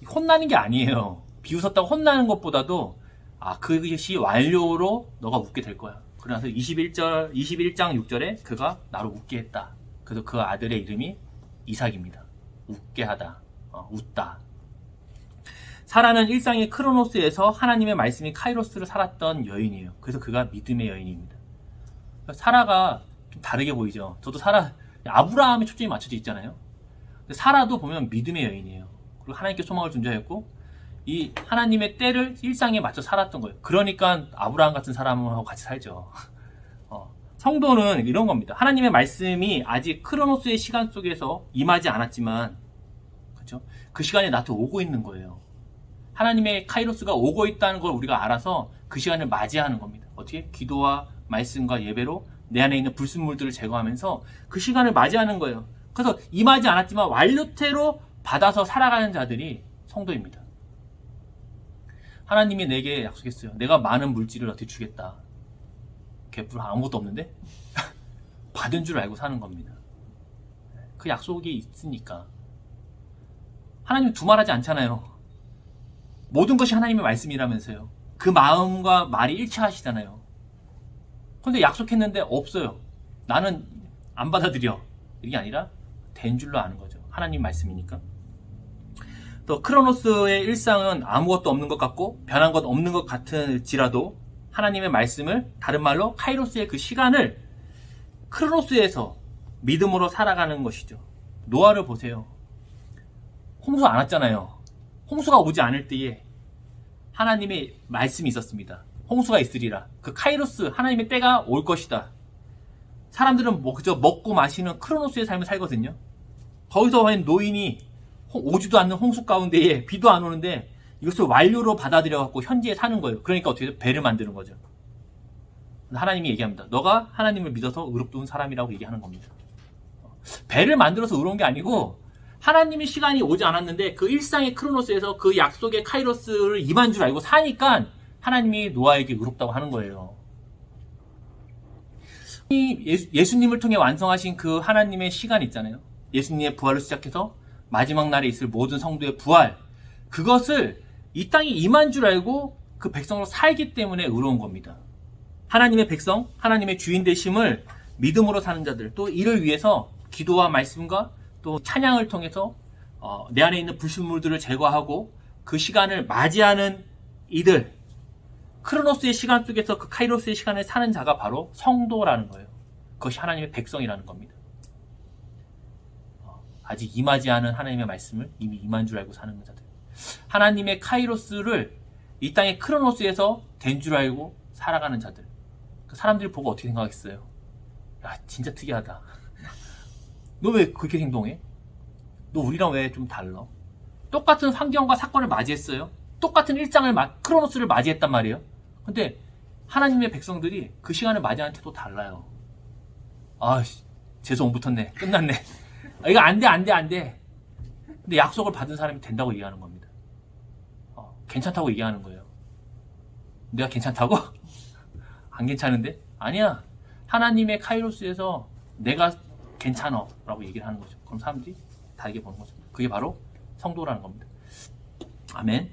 혼나는 게 아니에요. 비웃었다고 혼나는 것보다도 그것이 완료로 너가 웃게 될 거야. 그래서 21장 6절에 그가 나를 웃게 했다. 그래서 그 아들의 이름이 이삭입니다. 웃게 하다. 웃다. 사라는 일상의 크로노스에서 하나님의 말씀이 카이로스를 살았던 여인이에요. 그래서 그가 믿음의 여인입니다. 사라가 좀 다르게 보이죠. 저도 아브라함의 초점이 맞춰져 있잖아요. 근데 사라도 보면 믿음의 여인이에요. 그리고 하나님께 소망을 존재했고 이 하나님의 때를 일상에 맞춰 살았던 거예요. 그러니까 아브라함 같은 사람하고 같이 살죠. 성도는 이런 겁니다. 하나님의 말씀이 아직 크로노스의 시간 속에서 임하지 않았지만, 그렇죠? 그 시간에 나한테 오고 있는 거예요. 하나님의 카이로스가 오고 있다는 걸 우리가 알아서 그 시간을 맞이하는 겁니다. 어떻게? 기도와 말씀과 예배로 내 안에 있는 불순물들을 제거하면서 그 시간을 맞이하는 거예요. 그래서 임하지 않았지만 완료태로 받아서 살아가는 자들이 성도입니다. 하나님이 내게 약속했어요. 내가 많은 물질을 너한테 주겠다. 개뿔 아무것도 없는데? 받은 줄 알고 사는 겁니다. 그 약속이 있으니까. 하나님 두말하지 않잖아요. 모든 것이 하나님의 말씀이라면서요. 그 마음과 말이 일치하시잖아요. 근데 약속했는데 없어요. 나는 안 받아들여. 이게 아니라 된 줄로 아는 거죠. 하나님 말씀이니까. 또 크로노스의 일상은 아무것도 없는 것 같고 변한 것 없는 것 같을지라도 하나님의 말씀을, 다른 말로 카이로스의 그 시간을 크로노스에서 믿음으로 살아가는 것이죠. 노아를 보세요. 홍수 안 왔잖아요. 홍수가 오지 않을 때에 하나님의 말씀이 있었습니다. 홍수가 있으리라. 그 카이로스, 하나님의 때가 올 것이다. 사람들은 그저 먹고 마시는 크로노스의 삶을 살거든요. 거기서 웬 노인이 오지도 않는 홍수 가운데에 비도 안 오는데 이것을 완료로 받아들여갖고 현지에 사는 거예요. 그러니까 어떻게 해요? 배를 만드는 거죠. 하나님이 얘기합니다. 너가 하나님을 믿어서 의롭도운 사람이라고 얘기하는 겁니다. 배를 만들어서 의로운 게 아니고 하나님의 시간이 오지 않았는데 그 일상의 크로노스에서 그 약속의 카이로스를 임한 줄 알고 사니까 하나님이 노아에게 의롭다고 하는 거예요. 예수님을 통해 완성하신 그 하나님의 시간 있잖아요. 예수님의 부활을 시작해서 마지막 날에 있을 모든 성도의 부활, 그것을 이 땅에 임한 줄 알고 그 백성으로 살기 때문에 의로운 겁니다. 하나님의 백성, 하나님의 주인 되심을 믿음으로 사는 자들, 또 이를 위해서 기도와 말씀과 또 찬양을 통해서 내 안에 있는 불순물들을 제거하고 그 시간을 맞이하는 이들, 크로노스의 시간 속에서 그 카이로스의 시간을 사는 자가 바로 성도라는 거예요. 그것이 하나님의 백성이라는 겁니다. 아직 임하지 않은 하나님의 말씀을 이미 임한 줄 알고 사는 자들, 하나님의 카이로스를 이 땅의 크로노스에서 된 줄 알고 살아가는 자들, 그 사람들이 보고 어떻게 생각했어요? 야, 진짜 특이하다. 너 왜 그렇게 행동해? 너 우리랑 왜 좀 달라? 똑같은 환경과 사건을 맞이했어요. 똑같은 일장을 크로노스를 맞이했단 말이에요. 근데 하나님의 백성들이 그 시간을 맞이하는 태도 달라요. 아, 재수 못 붙었네. 끝났네. 이거 안 돼. 근데 약속을 받은 사람이 된다고 얘기하는 겁니다. 괜찮다고 얘기하는 거예요. 내가 괜찮다고? 안 괜찮은데? 아니야. 하나님의 카이로스에서 내가 괜찮아 라고 얘기를 하는 거죠. 그럼 사람들이 다르게 보는 거죠. 그게 바로 성도라는 겁니다. 아멘.